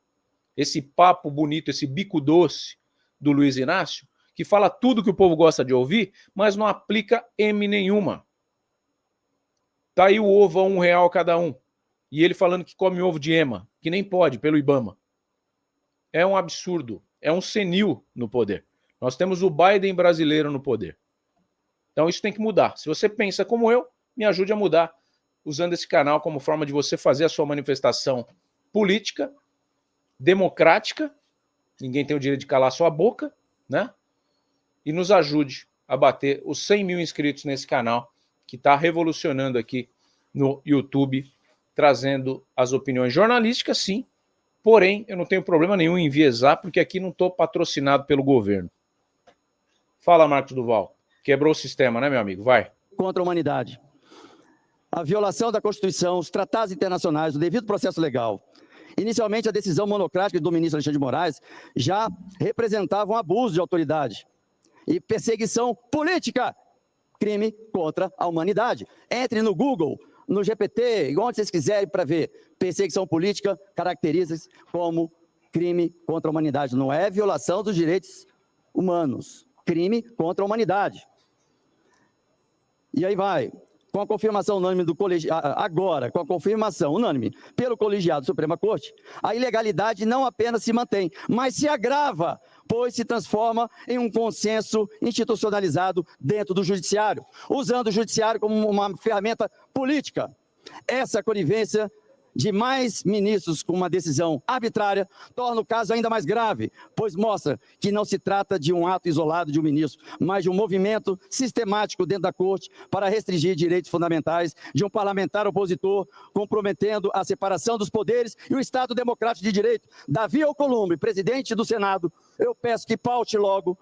esse papo bonito, esse bico doce do Luiz Inácio, que fala tudo que o povo gosta de ouvir, mas não aplica M nenhuma. Tá aí o ovo a R$1 cada um. E ele falando que come ovo de ema, que nem pode, pelo Ibama. É um absurdo. É um senil no poder. Nós temos o Biden brasileiro no poder. Então isso tem que mudar. Se você pensa como eu, me ajude a mudar, usando esse canal como forma de você fazer a sua manifestação política, democrática, ninguém tem o direito de calar sua boca, né? E nos ajude a bater os 100 mil inscritos nesse canal, que está revolucionando aqui no YouTube, trazendo as opiniões jornalísticas, sim, porém eu não tenho problema nenhum em enviesar, porque aqui não estou patrocinado pelo governo. Fala, Marcos Duval. Quebrou o sistema, né, meu amigo? Vai. Contra a humanidade. A violação da Constituição, os tratados internacionais, o devido processo legal. Inicialmente, a decisão monocrática do ministro Alexandre de Moraes já representava um abuso de autoridade e perseguição política, crime contra a humanidade. Entre no Google, no GPT, onde vocês quiserem para ver. Perseguição política caracteriza-se como crime contra a humanidade. Não é violação dos direitos humanos. Crime contra a humanidade. E aí vai, com a confirmação unânime do colegiado, agora, com a confirmação unânime pelo colegiado da Suprema Corte, a ilegalidade não apenas se mantém, mas se agrava, pois se transforma em um consenso institucionalizado dentro do judiciário, usando o judiciário como uma ferramenta política. Essa conivência de mais ministros com uma decisão arbitrária torna o caso ainda mais grave, pois mostra que não se trata de um ato isolado de um ministro, mas de um movimento sistemático dentro da Corte para restringir direitos fundamentais de um parlamentar opositor, comprometendo a separação dos poderes e o Estado democrático de direito. Davi Alcolumbre, presidente do Senado, eu peço que paute logo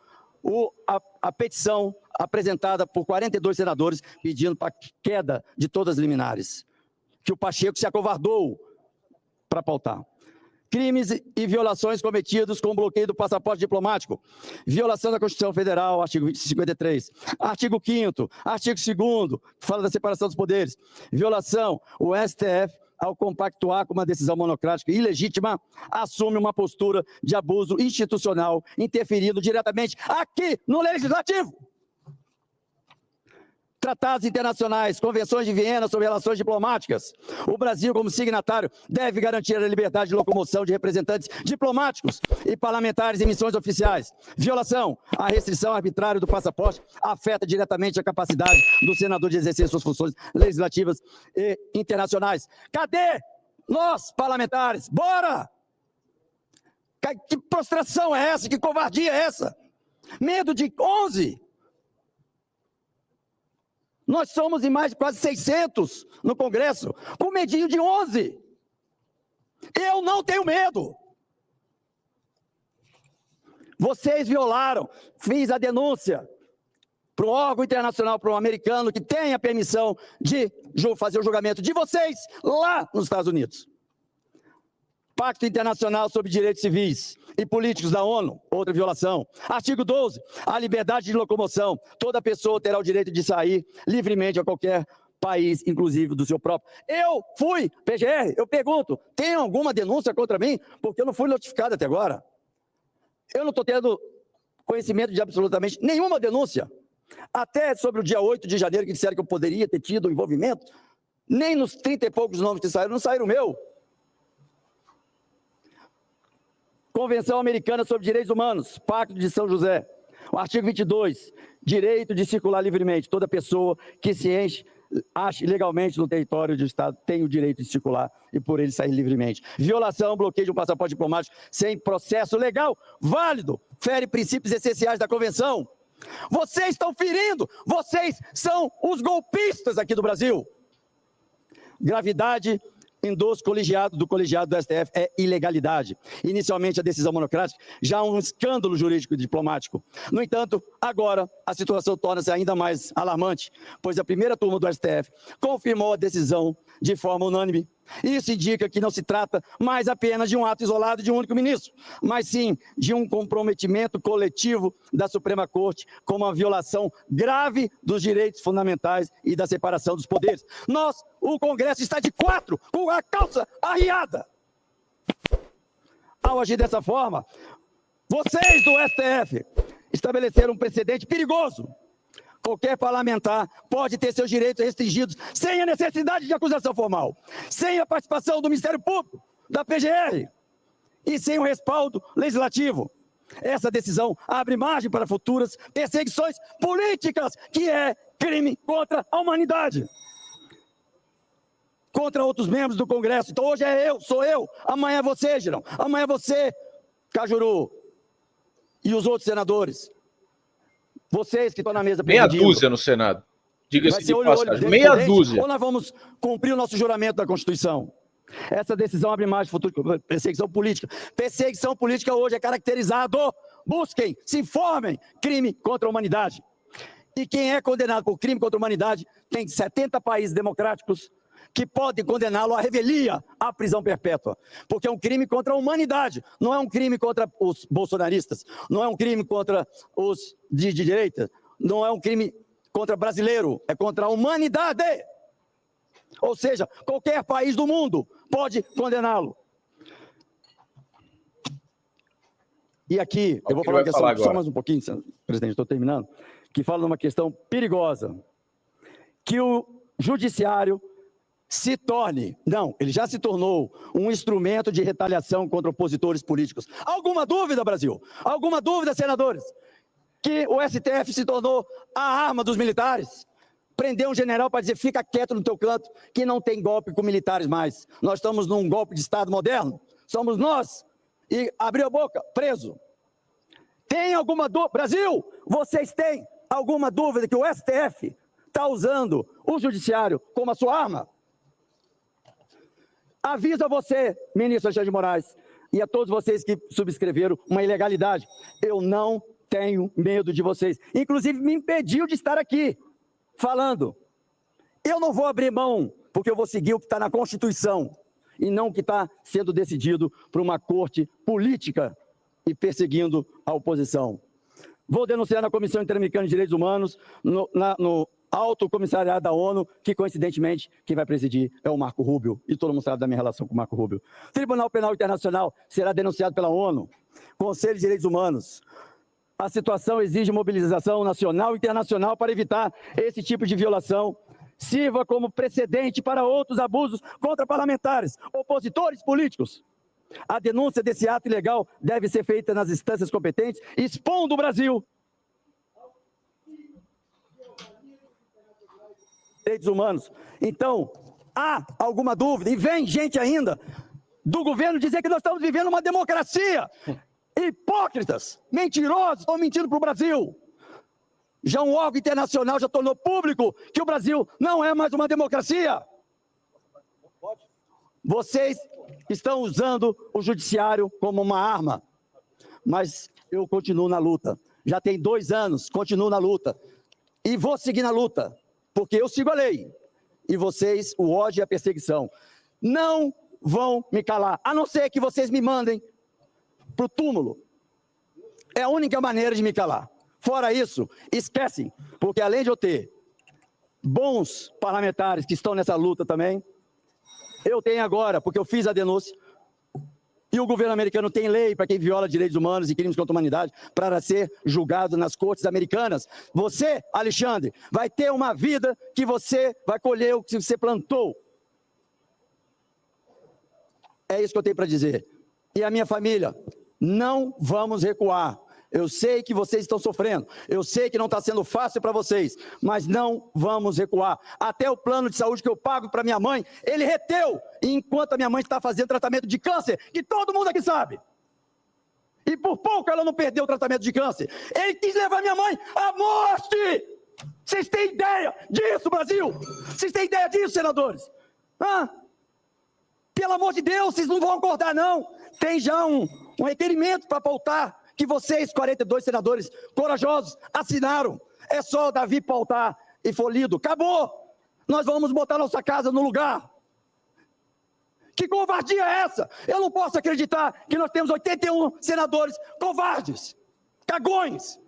a petição apresentada por 42 senadores pedindo para a queda de todas as liminares, que o Pacheco se acovardou para pautar. Crimes e violações cometidos com bloqueio do passaporte diplomático. Violação da Constituição Federal, artigo 53. Artigo 5º, artigo 2º, fala da separação dos poderes. Violação, o STF ao compactuar com uma decisão monocrática ilegítima, assume uma postura de abuso institucional, interferindo diretamente aqui no Legislativo. Tratados internacionais, convenções de Viena sobre relações diplomáticas. O Brasil, como signatário, deve garantir a liberdade de locomoção de representantes diplomáticos e parlamentares em missões oficiais. Violação, a restrição arbitrária do passaporte afeta diretamente a capacidade do senador de exercer suas funções legislativas e internacionais. Cadê nós, parlamentares? Bora! Que prostração é essa? Que covardia é essa? Medo de 11? Nós somos em mais de quase 600 no Congresso, com medinho de 11. Eu não tenho medo. Vocês violaram, fiz a denúncia para um órgão internacional, para um americano que tem a permissão de fazer o julgamento de vocês lá nos Estados Unidos. Pacto Internacional sobre Direitos Civis e Políticos da ONU, outra violação. Artigo 12, a liberdade de locomoção. Toda pessoa terá o direito de sair livremente a qualquer país, inclusive do seu próprio. Eu fui, PGR, eu pergunto, tem alguma denúncia contra mim? Porque eu não fui notificado até agora. Eu não estou tendo conhecimento de absolutamente nenhuma denúncia. Até sobre o dia 8 de janeiro, que disseram que eu poderia ter tido envolvimento, nem nos 30 e poucos nomes que saíram, não saíram o meu. Convenção Americana sobre Direitos Humanos, Pacto de São José. O artigo 22, direito de circular livremente. Toda pessoa que se ache legalmente no território do Estado tem o direito de circular e por ele sair livremente. Violação, bloqueio de um passaporte diplomático sem processo legal válido, fere princípios essenciais da Convenção. Vocês estão ferindo, vocês são os golpistas aqui do Brasil. Gravidade endosso do colegiado do STF é ilegalidade. Inicialmente, a decisão monocrática já é um escândalo jurídico e diplomático. No entanto, agora a situação torna-se ainda mais alarmante, pois a primeira turma do STF confirmou a decisão de forma unânime. Isso indica que não se trata mais apenas de um ato isolado de um único ministro, mas sim de um comprometimento coletivo da Suprema Corte com uma violação grave dos direitos fundamentais e da separação dos poderes. O Congresso está de 4, com a calça arriada. Ao agir dessa forma, vocês do STF estabeleceram um precedente perigoso. Qualquer parlamentar pode ter seus direitos restringidos sem a necessidade de acusação formal, sem a participação do Ministério Público, da PGR e sem o respaldo legislativo. Essa decisão abre margem para futuras perseguições políticas, que é crime contra a humanidade, contra outros membros do Congresso. Então hoje sou eu, amanhã é você, Girão, amanhã é você, Cajuru, e os outros senadores. Vocês que estão na mesa presidindo. Meia dúzia no Senado. Diga-se de passagem. Meia dúzia. Ou nós vamos cumprir o nosso juramento da Constituição. Essa decisão abre margem para futura perseguição política. Perseguição política hoje é caracterizado, busquem, se informem, crime contra a humanidade. E quem é condenado por crime contra a humanidade tem 70 países democráticos que podem condená-lo à revelia, à prisão perpétua. Porque é um crime contra a humanidade, não é um crime contra os bolsonaristas, não é um crime contra os de direita, não é um crime contra brasileiro, é contra a humanidade. Ou seja, qualquer país do mundo pode condená-lo. E aqui, eu vou falar uma questão, só mais um pouquinho, presidente, estou terminando, que fala de uma questão perigosa, que o judiciário se torne, não, ele já se tornou um instrumento de retaliação contra opositores políticos. Alguma dúvida, Brasil? Alguma dúvida, senadores? Que o STF se tornou a arma dos militares? Prender um general para dizer, fica quieto no teu canto, que não tem golpe com militares mais. Nós estamos num golpe de Estado moderno, somos nós. E abriu a boca, preso. Tem alguma dúvida? Brasil, vocês têm alguma dúvida que o STF está usando o judiciário como a sua arma? Aviso a você, ministro Alexandre de Moraes, e a todos vocês que subscreveram uma ilegalidade. Eu não tenho medo de vocês. Inclusive, me impediu de estar aqui falando. Eu não vou abrir mão, porque eu vou seguir o que está na Constituição, e não o que está sendo decidido por uma corte política e perseguindo a oposição. Vou denunciar na Comissão Interamericana de Direitos Humanos, Alto Comissariado da ONU, que coincidentemente quem vai presidir é o Marco Rubio, e todo mundo sabe da minha relação com o Marco Rubio. Tribunal Penal Internacional será denunciado pela ONU. Conselho de Direitos Humanos. A situação exige mobilização nacional e internacional para evitar esse tipo de violação. Sirva como precedente para outros abusos contra parlamentares, opositores políticos. A denúncia desse ato ilegal deve ser feita nas instâncias competentes, expondo o Brasil. Direitos humanos. Então, há alguma dúvida? E vem gente ainda do governo dizer que nós estamos vivendo uma democracia. Hipócritas, mentirosos, estão mentindo para o Brasil. Já um órgão internacional já tornou público que o Brasil não é mais uma democracia. Vocês estão usando o judiciário como uma arma, mas eu continuo na luta. Já tem 2 anos, continuo na luta. E vou seguir na luta, porque eu sigo a lei. E vocês, o ódio e a perseguição, não vão me calar, a não ser que vocês me mandem para o túmulo. É a única maneira de me calar. Fora isso, esquecem, porque além de eu ter bons parlamentares que estão nessa luta também, eu tenho agora, porque eu fiz a denúncia, e o governo americano tem lei para quem viola direitos humanos e crimes contra a humanidade para ser julgado nas cortes americanas. Você, Alexandre, vai ter uma vida que você vai colher o que você plantou. É isso que eu tenho para dizer. E a minha família, não vamos recuar. Eu sei que vocês estão sofrendo, eu sei que não está sendo fácil para vocês, mas não vamos recuar. Até o plano de saúde que eu pago para minha mãe, ele reteu, enquanto a minha mãe está fazendo tratamento de câncer, que todo mundo aqui sabe. E por pouco ela não perdeu o tratamento de câncer. Ele quis levar minha mãe à morte! Vocês têm ideia disso, Brasil? Vocês têm ideia disso, senadores? Pelo amor de Deus, vocês não vão acordar, não. Tem já um requerimento para pautar, que vocês, 42 senadores corajosos, assinaram. É só Davi pautar e for lido. Acabou! Nós vamos botar nossa casa no lugar. Que covardia é essa? Eu não posso acreditar que nós temos 81 senadores covardes, cagões,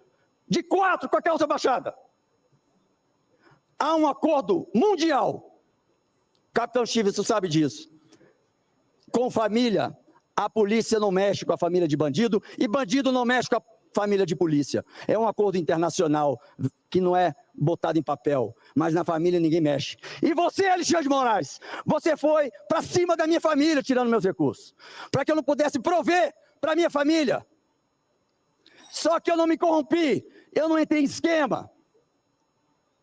de 4 com a calça baixada. Há um acordo mundial, Capitão Chives, você sabe disso, com família. A polícia não mexe com a família de bandido e bandido não mexe com a família de polícia. É um acordo internacional que não é botado em papel, mas na família ninguém mexe. E você, Alexandre de Moraes, você foi para cima da minha família tirando meus recursos, para que eu não pudesse prover para minha família. Só que eu não me corrompi, eu não entrei em esquema.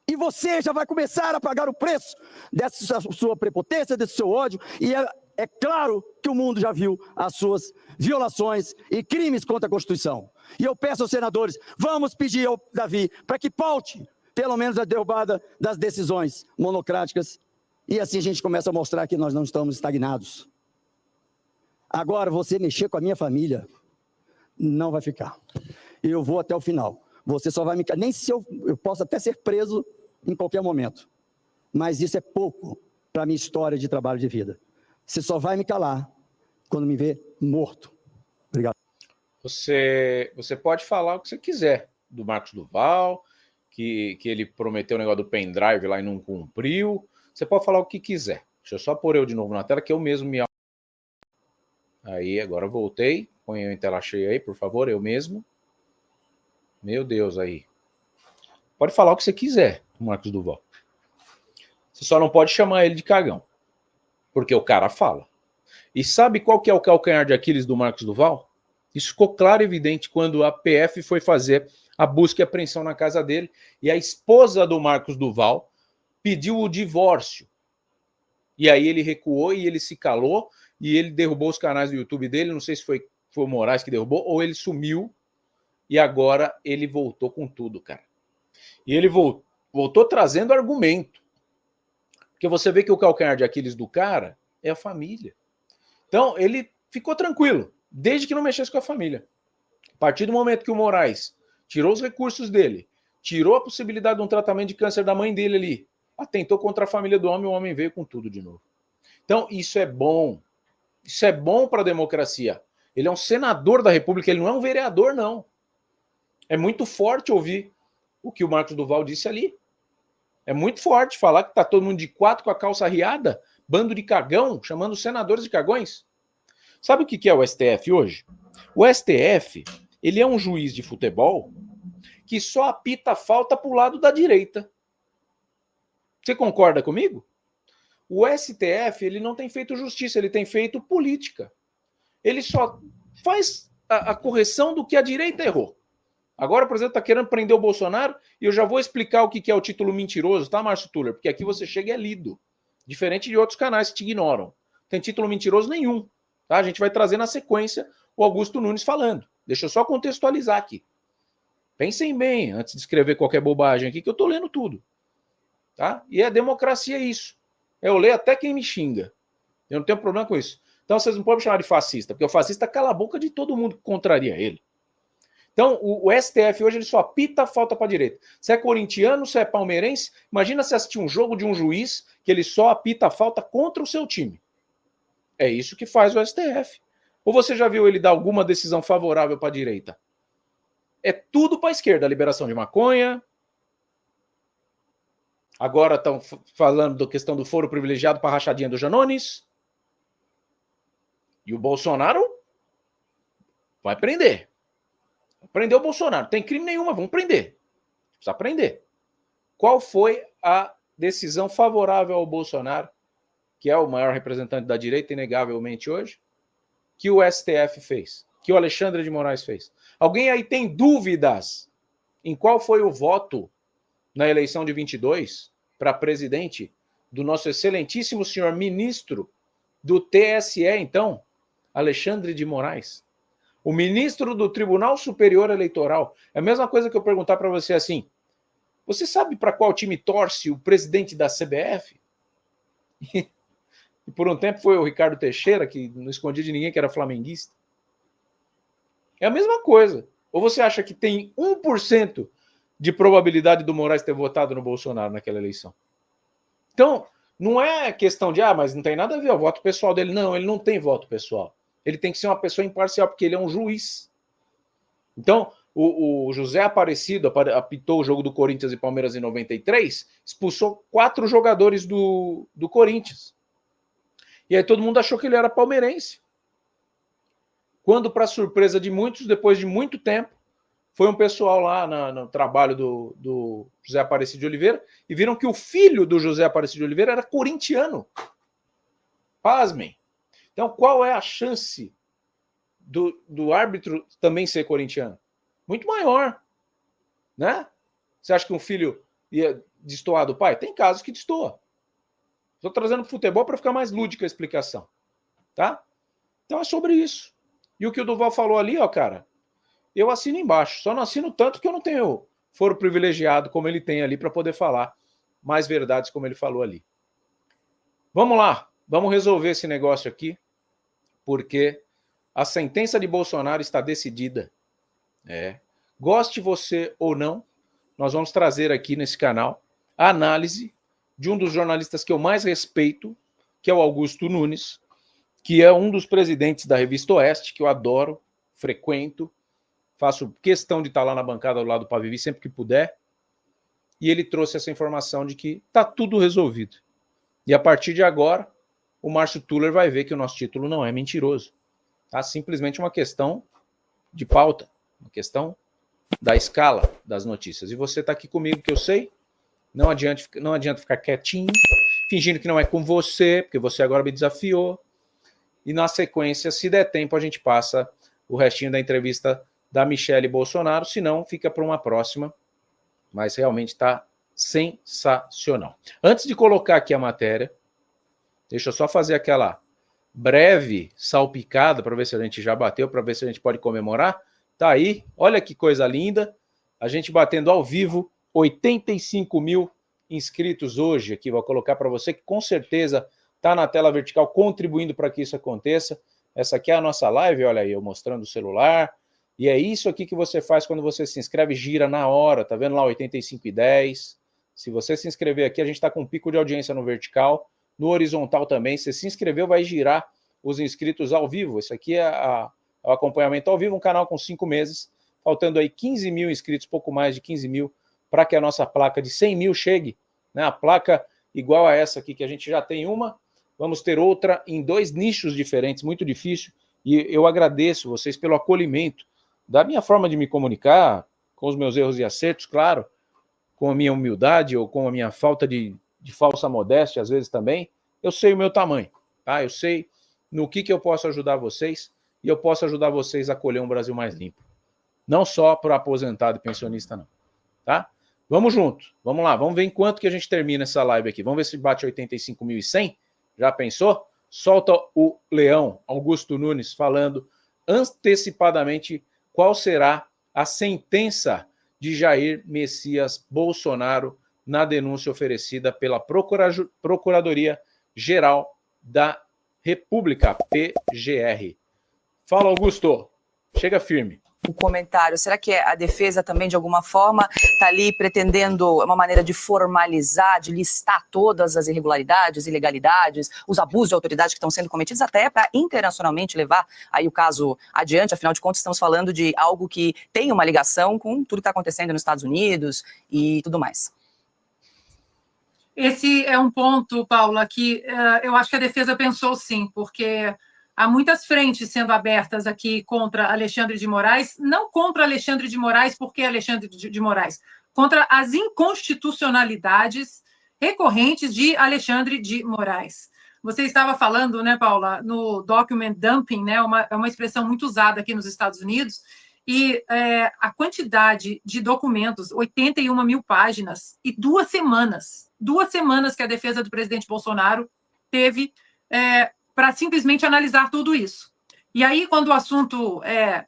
E você já vai começar a pagar o preço dessa sua prepotência, desse seu ódio, e é claro que o mundo já viu as suas violações e crimes contra a Constituição. E eu peço aos senadores, vamos pedir ao Davi para que paute, pelo menos, a derrubada das decisões monocráticas, e assim a gente começa a mostrar que nós não estamos estagnados. Agora, você mexer com a minha família, não vai ficar. Eu vou até o final. Você só vai me... Nem se eu posso até ser preso em qualquer momento. Mas isso é pouco para a minha história de trabalho de vida. Você só vai me calar quando me ver morto. Obrigado. Você pode falar o que você quiser do Marcos Duval, que ele prometeu o negócio do pendrive lá e não cumpriu. Você pode falar o que quiser. Deixa eu só pôr eu de novo na tela, que eu mesmo me... Aí, agora eu voltei. Põe eu em tela cheia aí, por favor, eu mesmo. Meu Deus, aí. Pode falar o que você quiser, Marcos Duval. Você só não pode chamar ele de cagão. Porque o cara fala. E sabe qual que é o calcanhar de Aquiles do Marcos Duval? Isso ficou claro e evidente quando a PF foi fazer a busca e apreensão na casa dele e a esposa do Marcos Duval pediu o divórcio. E aí ele recuou e ele se calou e ele derrubou os canais do YouTube dele. Não sei se foi o Moraes que derrubou ou ele sumiu e agora ele voltou com tudo, cara. E ele voltou trazendo argumento. Porque você vê que o calcanhar de Aquiles do cara é a família. Então, ele ficou tranquilo, desde que não mexesse com a família. A partir do momento que o Moraes tirou os recursos dele, tirou a possibilidade de um tratamento de câncer da mãe dele ali, atentou contra a família do homem, o homem veio com tudo de novo. Então, isso é bom. Isso é bom para a democracia. Ele é um senador da República, ele não é um vereador, não. É muito forte ouvir o que o Marcos Duval disse ali. É muito forte falar que está todo mundo de quatro com a calça riada, bando de cagão, chamando os senadores de cagões. Sabe o que é o STF hoje? O STF, ele é um juiz de futebol que só apita falta para o lado da direita. Você concorda comigo? O STF, ele não tem feito justiça, ele tem feito política. Ele só faz a correção do que a direita errou. Agora, por exemplo, está querendo prender o Bolsonaro e eu já vou explicar o que é o título mentiroso, tá, Márcio Tuller? Porque aqui você chega e é lido. Diferente de outros canais que te ignoram. Não tem título mentiroso nenhum. Tá? A gente vai trazer na sequência o Augusto Nunes falando. Deixa eu só contextualizar aqui. Pensem bem antes de escrever qualquer bobagem aqui, que eu estou lendo tudo. Tá? E a democracia é isso. Eu leio até quem me xinga. Eu não tenho problema com isso. Então vocês não podem me chamar de fascista, porque o fascista cala a boca de todo mundo que contraria ele. Então, o STF hoje ele só apita a falta para a direita. Se é corintiano, se é palmeirense, imagina se assistir um jogo de um juiz que ele só apita a falta contra o seu time. É isso que faz o STF. Ou você já viu ele dar alguma decisão favorável para a direita? É tudo para a esquerda. A liberação de maconha. Agora estão falando da questão do foro privilegiado para a rachadinha do Janones. E o Bolsonaro vai prender. Prendeu o Bolsonaro. Não tem crime nenhum, mas vamos prender. Precisa prender. Qual foi a decisão favorável ao Bolsonaro, que é o maior representante da direita, inegavelmente hoje, que o STF fez, que o Alexandre de Moraes fez? Alguém aí tem dúvidas em qual foi o voto na eleição de 22 para presidente do nosso excelentíssimo senhor ministro do TSE, então, Alexandre de Moraes? O ministro do Tribunal Superior Eleitoral. É a mesma coisa que eu perguntar para você assim: você sabe para qual time torce o presidente da CBF? E por um tempo foi o Ricardo Teixeira, que não escondia de ninguém que era flamenguista. É a mesma coisa. Ou você acha que tem 1% de probabilidade do Moraes ter votado no Bolsonaro naquela eleição? Então, não é questão de, mas não tem nada a ver o voto pessoal dele. Não, ele não tem voto pessoal. Ele tem que ser uma pessoa imparcial, porque ele é um juiz. Então, o José Aparecido apitou o jogo do Corinthians e Palmeiras em 93, expulsou 4 jogadores do Corinthians. E aí todo mundo achou que ele era palmeirense. Quando, para surpresa de muitos, depois de muito tempo, foi um pessoal lá no trabalho do José Aparecido de Oliveira e viram que o filho do José Aparecido de Oliveira era corintiano. Pasmem. Então, qual é a chance do árbitro também ser corintiano? Muito maior, né? Você acha que um filho ia destoar do pai? Tem casos que destoa. Estou trazendo para o futebol para ficar mais lúdica a explicação, tá? Então é sobre isso. E o que o Duval falou ali, ó, cara, eu assino embaixo. Só não assino tanto que eu não tenho foro privilegiado como ele tem ali para poder falar mais verdades como ele falou ali. Vamos lá, vamos resolver esse negócio aqui, porque a sentença de Bolsonaro está decidida. Goste você ou não, nós vamos trazer aqui nesse canal a análise de um dos jornalistas que eu mais respeito, que é o Augusto Nunes, que é um dos presidentes da Revista Oeste, que eu adoro, frequento, faço questão de estar lá na bancada do lado do Pavivi sempre que puder, e ele trouxe essa informação de que está tudo resolvido. E a partir de agora, o Márcio Tuller vai ver que o nosso título não é mentiroso. Tá? Simplesmente uma questão de pauta, uma questão da escala das notícias. E você está aqui comigo, que eu sei, não adianta ficar quietinho, fingindo que não é com você, porque você agora me desafiou. E na sequência, se der tempo, a gente passa o restinho da entrevista da Michele Bolsonaro, se não, fica para uma próxima. Mas realmente está sensacional. Antes de colocar aqui a matéria, deixa eu só fazer aquela breve salpicada para ver se a gente já bateu, para ver se a gente pode comemorar. Tá aí, olha que coisa linda. A gente batendo ao vivo 85 mil inscritos hoje aqui. Vou colocar para você que com certeza está na tela vertical contribuindo para que isso aconteça. Essa aqui é a nossa live, olha aí, eu mostrando o celular. E é isso aqui que você faz quando você se inscreve, gira na hora, tá vendo lá 85,10? Se você se inscrever aqui, a gente está com um pico de audiência no vertical, no horizontal também. Se se inscreveu, vai girar os inscritos ao vivo. Esse aqui é o acompanhamento ao vivo, um canal com 5 meses, faltando aí 15 mil inscritos, pouco mais de 15 mil, para que a nossa placa de 100 mil chegue né? A placa igual a essa aqui, que a gente já tem uma, vamos ter outra em 2 nichos diferentes, muito difícil, e eu agradeço vocês pelo acolhimento da minha forma de me comunicar, com os meus erros e acertos, claro, com a minha humildade ou com a minha falta de falsa modéstia, às vezes também. Eu sei o meu tamanho, tá? Eu sei no que eu posso ajudar vocês, e eu posso ajudar vocês a colher um Brasil mais limpo. Não só para aposentado e pensionista, não. Tá? Vamos junto. Vamos lá. Vamos ver em quanto que a gente termina essa live aqui. Vamos ver se bate 85.100. Já pensou? Solta o leão, Augusto Nunes, falando antecipadamente qual será a sentença de Jair Messias Bolsonaro na denúncia oferecida pela Procuradoria-Geral da República, PGR. Fala, Augusto. Chega firme. O comentário, será que a defesa também, de alguma forma, está ali pretendendo uma maneira de formalizar, de listar todas as irregularidades, ilegalidades, os abusos de autoridade que estão sendo cometidos, até para internacionalmente levar aí o caso adiante? Afinal de contas, estamos falando de algo que tem uma ligação com tudo que está acontecendo nos Estados Unidos e tudo mais. Esse é um ponto, Paula, que eu acho que a defesa pensou sim, porque há muitas frentes sendo abertas aqui contra Alexandre de Moraes, não contra Alexandre de Moraes, porque Alexandre de Moraes, contra as inconstitucionalidades recorrentes de Alexandre de Moraes. Você estava falando, né, Paula, no document dumping, né, é uma expressão muito usada aqui nos Estados Unidos, e a quantidade de documentos, 81 mil páginas, e 2 semanas que a defesa do presidente Bolsonaro teve para simplesmente analisar tudo isso. E aí, quando o assunto é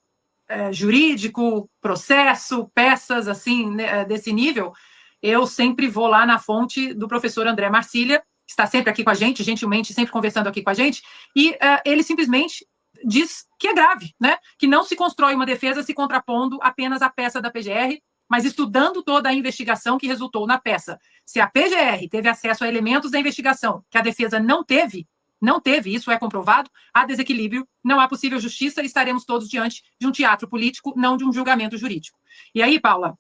jurídico, processo, peças assim, né, desse nível, eu sempre vou lá na fonte do professor André Marcília, que está sempre aqui com a gente, gentilmente, sempre conversando aqui com a gente, e ele simplesmente diz que é grave, né? Que não se constrói uma defesa se contrapondo apenas à peça da PGR, mas estudando toda a investigação que resultou na peça. Se a PGR teve acesso a elementos da investigação que a defesa não teve, isso é comprovado, há desequilíbrio, não há possível justiça e estaremos todos diante de um teatro político, não de um julgamento jurídico. E aí, Paula,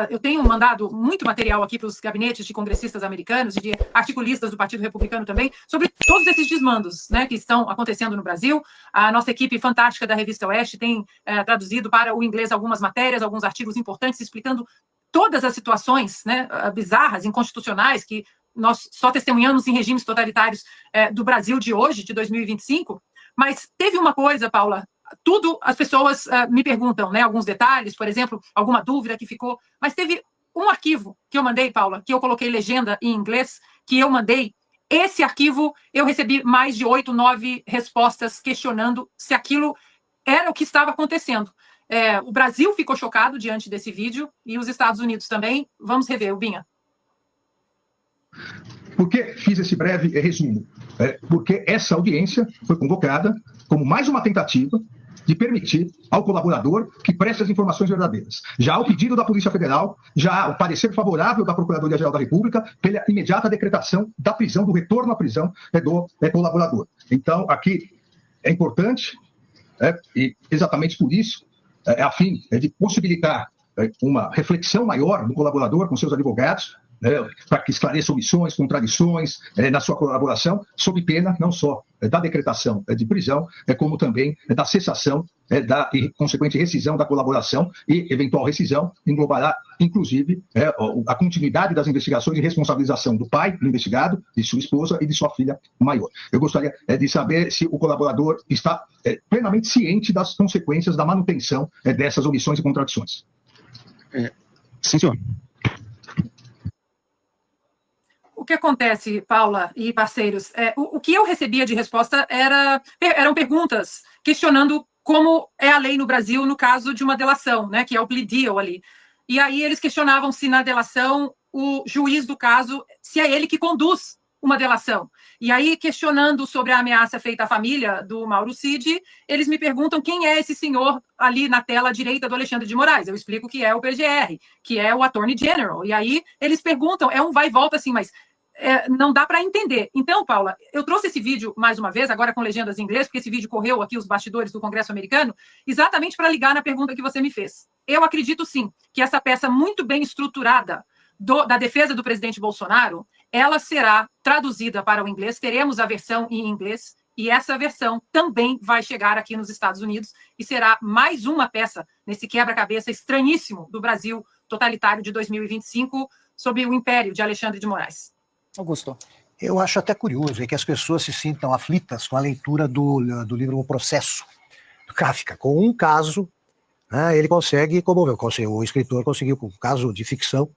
eu tenho mandado muito material aqui para os gabinetes de congressistas americanos e de articulistas do Partido Republicano também, sobre todos esses desmandos, né, que estão acontecendo no Brasil. A nossa equipe fantástica da Revista Oeste tem traduzido para o inglês algumas matérias, alguns artigos importantes, explicando todas as situações, né, bizarras, inconstitucionais, que nós só testemunhamos em regimes totalitários do Brasil de hoje, de 2025, mas teve uma coisa, Paula, tudo as pessoas me perguntam, né, alguns detalhes, por exemplo, alguma dúvida que ficou, mas teve um arquivo que eu mandei, Paula, que eu coloquei legenda em inglês, que eu mandei, esse arquivo eu recebi mais de 8, 9 respostas questionando se aquilo era o que estava acontecendo. O Brasil ficou chocado diante desse vídeo e os Estados Unidos também. Vamos rever, Ubinha. Por que fiz esse breve resumo? Porque essa audiência foi convocada como mais uma tentativa de permitir ao colaborador que preste as informações verdadeiras. Já o pedido da Polícia Federal, já o parecer favorável da Procuradoria-Geral da República pela imediata decretação da prisão, do retorno à prisão do colaborador. Então, aqui é importante, e exatamente por isso, a fim de possibilitar uma reflexão maior do colaborador com seus advogados, para que esclareça omissões, contradições na sua colaboração, sob pena não só da decretação de prisão, como também da cessação da e consequente rescisão da colaboração, e eventual rescisão englobará, inclusive, a continuidade das investigações e responsabilização do pai do investigado, de sua esposa e de sua filha maior. Eu gostaria de saber se o colaborador está plenamente ciente das consequências da manutenção dessas omissões e contradições. Sim, senhor. O que acontece, Paula e parceiros, o que eu recebia de resposta eram perguntas questionando como é a lei no Brasil no caso de uma delação, né, que é o plea deal ali. E aí eles questionavam se na delação o juiz do caso, se é ele que conduz uma delação. E aí, questionando sobre a ameaça feita à família do Mauro Cid, eles me perguntam quem é esse senhor ali na tela direita do Alexandre de Moraes. Eu explico que é o PGR, que é o Attorney General. E aí eles perguntam, é um vai e volta assim, mas não dá para entender. Então, Paula, eu trouxe esse vídeo mais uma vez, agora com legendas em inglês, porque esse vídeo correu aqui os bastidores do Congresso americano, exatamente para ligar na pergunta que você me fez. Eu acredito, sim, que essa peça muito bem estruturada da defesa do presidente Bolsonaro, ela será traduzida para o inglês, teremos a versão em inglês, e essa versão também vai chegar aqui nos Estados Unidos e será mais uma peça nesse quebra-cabeça estranhíssimo do Brasil totalitário de 2025, sob o império de Alexandre de Moraes. Augusto. Eu acho até curioso que as pessoas se sintam aflitas com a leitura do livro O Processo, do Kafka. Com um caso, né, ele consegue comover, o escritor conseguiu, com um caso de ficção,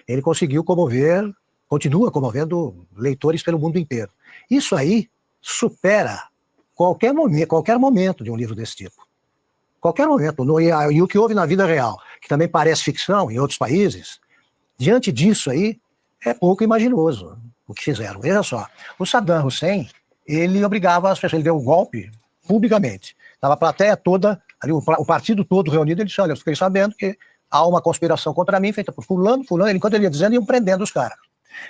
ele conseguiu comover, continua comovendo leitores pelo mundo inteiro. Isso aí supera qualquer momento de um livro desse tipo. Qualquer momento. E o que houve na vida real, que também parece ficção em outros países, diante disso aí, é pouco imaginoso o que fizeram. Veja só, o Saddam Hussein, ele obrigava as pessoas, ele deu um golpe publicamente. Estava a plateia toda, ali, o partido todo reunido, ele disse, olha, eu fiquei sabendo que há uma conspiração contra mim, feita por fulano, enquanto ele ia dizendo, iam prendendo os caras.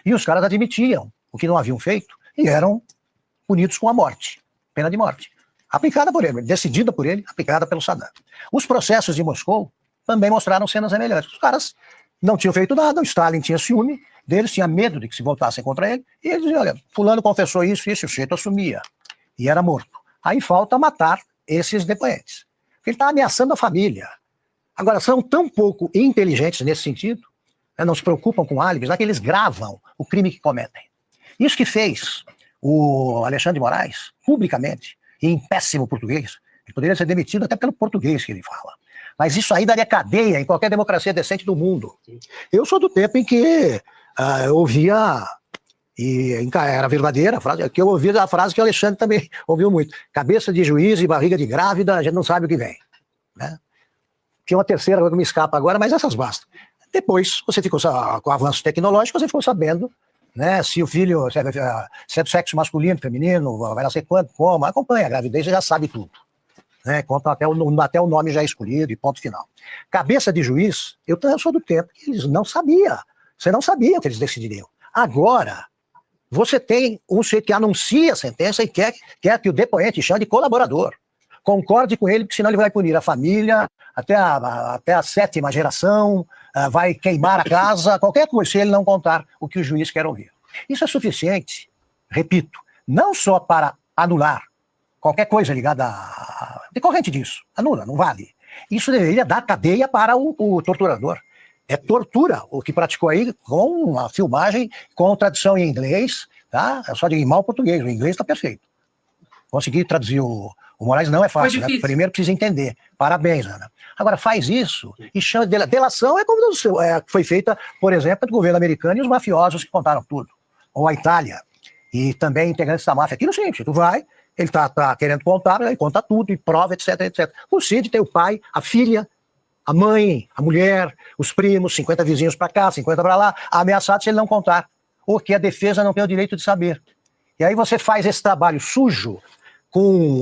E os caras admitiam o que não haviam feito e eram punidos com a morte, pena de morte. Aplicada por ele, decidida por ele, aplicada pelo Saddam. Os processos de Moscou também mostraram cenas semelhantes. Os caras não tinham feito nada, o Stalin tinha ciúme deles, tinha medo de que se voltassem contra ele, e ele dizia, olha, fulano confessou isso, o sujeito assumia, e era morto. Aí falta matar esses depoentes. Ele está ameaçando a família. Agora, são tão pouco inteligentes nesse sentido, né, não se preocupam com álibis, que eles gravam o crime que cometem. Isso que fez o Alexandre de Moraes, publicamente, e em péssimo português, ele poderia ser demitido até pelo português que ele fala. Mas isso aí daria cadeia em qualquer democracia decente do mundo. Eu sou do tempo em que eu ouvia, e era verdadeira a frase, que eu ouvia a frase que o Alexandre também ouviu muito. Cabeça de juiz e barriga de grávida, a gente não sabe o que vem. Né? Tinha uma terceira que me escapa agora, mas essas bastam. Depois, você ficou com o avanço tecnológico, você ficou sabendo, né, se o filho se é do sexo masculino, feminino, vai nascer quando, como, acompanha a gravidez, você já sabe tudo. Né, conta até o nome já escolhido e ponto final. Cabeça de juiz, eu sou do tempo que eles não sabiam. Você não sabia o que eles decidiriam. Agora, você tem um sujeito que anuncia a sentença e quer que o depoente chame de colaborador. Concorde com ele, porque senão ele vai punir a família, até a 7ª geração, vai queimar a casa, qualquer coisa, se ele não contar o que o juiz quer ouvir. Isso é suficiente, repito, não só para anular qualquer coisa ligada decorrente disso. Anula, não vale. Isso deveria dar cadeia para o torturador. É tortura o que praticou aí com a filmagem, com tradução em inglês, tá? É só de mal português, o inglês está perfeito. Conseguir traduzir o Moraes não é fácil, né? Primeiro precisa entender. Parabéns, Ana. Agora, faz isso e chama de delação, é como foi feita, por exemplo, do governo americano e os mafiosos que contaram tudo. Ou a Itália, e também integrantes da máfia. Aqui no seguinte, tu vai, ele tá querendo contar, ele conta tudo, e prova, etc, etc. O Cid tem o pai, a filha, a mãe, a mulher, os primos, 50 vizinhos para cá, 50 para lá, ameaçados se ele não contar. Ou que a defesa não tem o direito de saber. E aí você faz esse trabalho sujo, com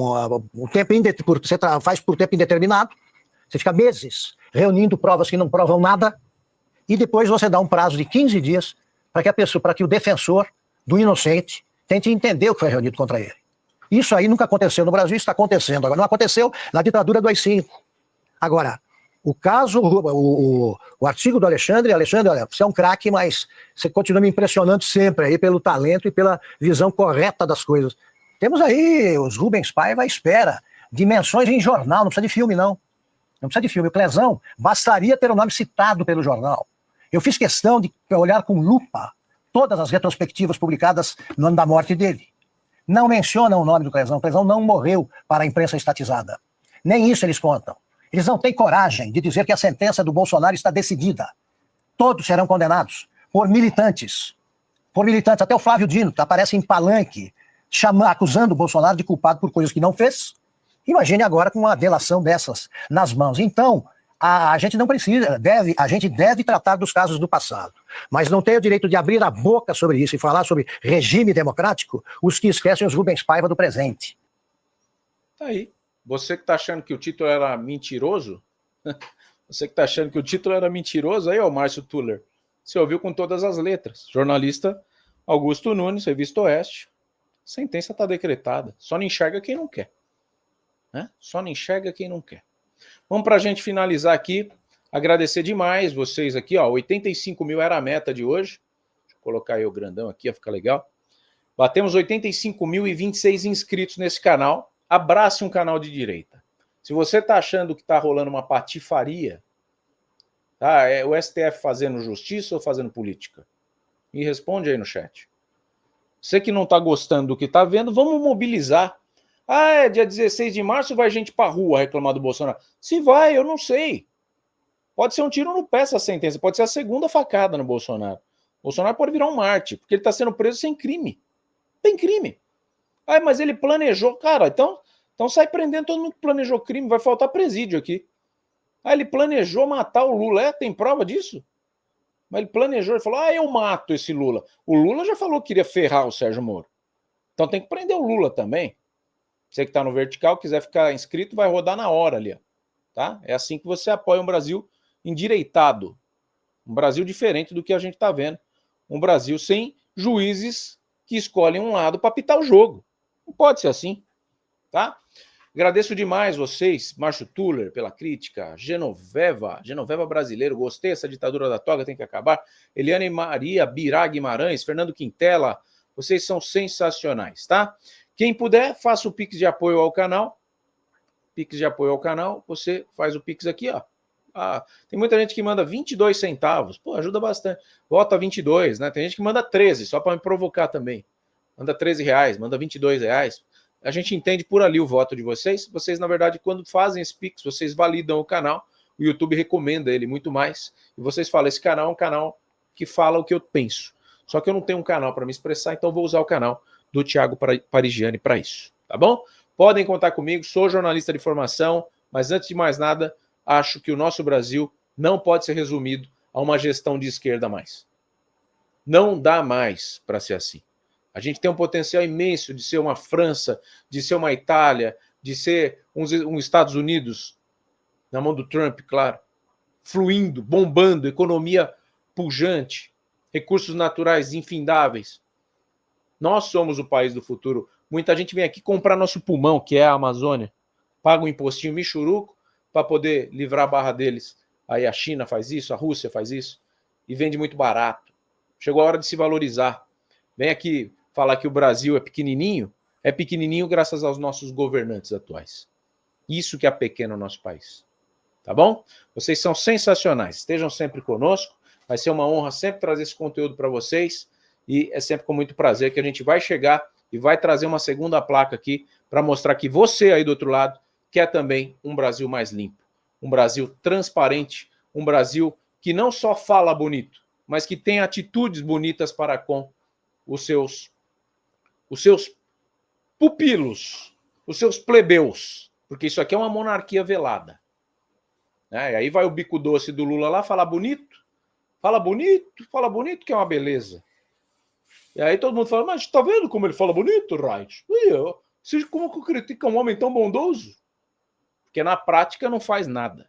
o tempo você faz por tempo indeterminado, você fica meses reunindo provas que não provam nada, e depois você dá um prazo de 15 dias para que o defensor do inocente tente entender o que foi reunido contra ele. Isso aí nunca aconteceu no Brasil, está acontecendo agora. Não aconteceu na ditadura do AI-5. Agora, o caso, o artigo do Alexandre, olha, você é um craque, mas você continua me impressionando sempre aí pelo talento e pela visão correta das coisas. Temos aí os Rubens Paiva à espera de menções em jornal, não precisa de filme, não. Não precisa de filme. O Clezão bastaria ter o nome citado pelo jornal. Eu fiz questão de olhar com lupa todas as retrospectivas publicadas no ano da morte dele. Não mencionam o nome do Clezão. O Clezão não morreu para a imprensa estatizada. Nem isso eles contam. Eles não têm coragem de dizer que a sentença do Bolsonaro está decidida. Todos serão condenados por militantes. Por militantes. Até o Flávio Dino, que aparece em palanque, acusando o Bolsonaro de culpado por coisas que não fez. Imagine agora com uma delação dessas nas mãos. Então, a gente não precisa, a gente deve tratar dos casos do passado, mas não tem o direito de abrir a boca sobre isso e falar sobre regime democrático os que esquecem os Rubens Paiva do presente. Tá aí. Você que tá achando que o título era mentiroso, você que tá achando que o título era mentiroso, aí, ó, Márcio Tuller, você ouviu com todas as letras. Jornalista Augusto Nunes, Revista Oeste. Sentença está decretada. Só não enxerga quem não quer. Né? Só não enxerga quem não quer. Vamos para a gente finalizar aqui. Agradecer demais vocês aqui, ó. 85 mil era a meta de hoje. Deixa eu colocar aí o grandão aqui, vai ficar legal. Batemos 85.026 inscritos nesse canal. Abrace um canal de direita. Se você está achando que está rolando uma patifaria, tá? É o STF fazendo justiça ou fazendo política? Me responde aí no chat. Você que não está gostando do que está vendo, vamos mobilizar. Ah, é dia 16 de março vai gente para a rua reclamar do Bolsonaro. Se vai, eu não sei. Pode ser um tiro no pé essa sentença, pode ser a segunda facada no Bolsonaro. O Bolsonaro pode virar um mártir, porque ele está sendo preso sem crime. Tem crime. Ah, mas ele planejou. Cara, então sai prendendo todo mundo que planejou crime, vai faltar presídio aqui. Ah, ele planejou matar o Lula. É, tem prova disso? Mas ele planejou, ele falou, eu mato esse Lula. O Lula já falou que queria ferrar o Sérgio Moro. Então tem que prender o Lula também. Você que está no vertical, quiser ficar inscrito, vai rodar na hora ali. Ó. Tá? É assim que você apoia um Brasil endireitado. Um Brasil diferente do que a gente está vendo. Um Brasil sem juízes que escolhem um lado para apitar o jogo. Não pode ser assim. Tá? Agradeço demais vocês, Márcio Tuller, pela crítica, Genoveva brasileiro, gostei, essa ditadura da toga tem que acabar, Eliane Maria Birá Guimarães, Fernando Quintela, vocês são sensacionais, tá? Quem puder, faça o Pix de apoio ao canal, você faz o Pix aqui, ó. Tem muita gente que manda 22 centavos, pô, ajuda bastante, vota 22, né? Tem gente que manda 13, só para me provocar também, manda 13 reais, manda 22 reais, a gente entende por ali o voto de vocês. Vocês, na verdade, quando fazem esse Pix, vocês validam o canal, o YouTube recomenda ele muito mais, e vocês falam, esse canal é um canal que fala o que eu penso. Só que eu não tenho um canal para me expressar, então vou usar o canal do Thiago Parigiani para isso, tá bom? Podem contar comigo, sou jornalista de formação, mas antes de mais nada, acho que o nosso Brasil não pode ser resumido a uma gestão de esquerda mais. Não dá mais para ser assim. A gente tem um potencial imenso de ser uma França, de ser uma Itália, de ser um Estados Unidos, na mão do Trump, claro, fluindo, bombando, economia pujante, recursos naturais infindáveis. Nós somos o país do futuro. Muita gente vem aqui comprar nosso pulmão, que é a Amazônia, paga um impostinho michuruco para poder livrar a barra deles. Aí a China faz isso, a Rússia faz isso, e vende muito barato. Chegou a hora de se valorizar. Vem aqui falar que o Brasil é pequenininho graças aos nossos governantes atuais. Isso que é pequeno no nosso país. Tá bom? Vocês são sensacionais. Estejam sempre conosco. Vai ser uma honra sempre trazer esse conteúdo para vocês. E é sempre com muito prazer que a gente vai chegar e vai trazer uma segunda placa aqui para mostrar que você aí do outro lado quer também um Brasil mais limpo. Um Brasil transparente. Um Brasil que não só fala bonito, mas que tem atitudes bonitas para com os seus pupilos, os seus plebeus, porque isso aqui é uma monarquia velada. Né? E aí vai o bico doce do Lula lá falar bonito, que é uma beleza. E aí todo mundo fala, mas tá vendo como ele fala bonito, Reich? Você como que critica um homem tão bondoso? Porque na prática não faz nada.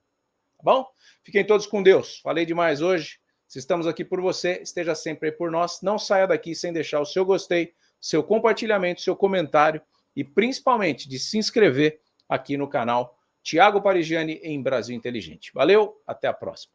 Tá bom? Fiquem todos com Deus. Falei demais hoje. Se estamos aqui por você, esteja sempre aí por nós. Não saia daqui sem deixar o seu gostei, seu compartilhamento, seu comentário e principalmente de se inscrever aqui no canal Thiago Parigiani em Brasil Inteligente. Valeu, até a próxima.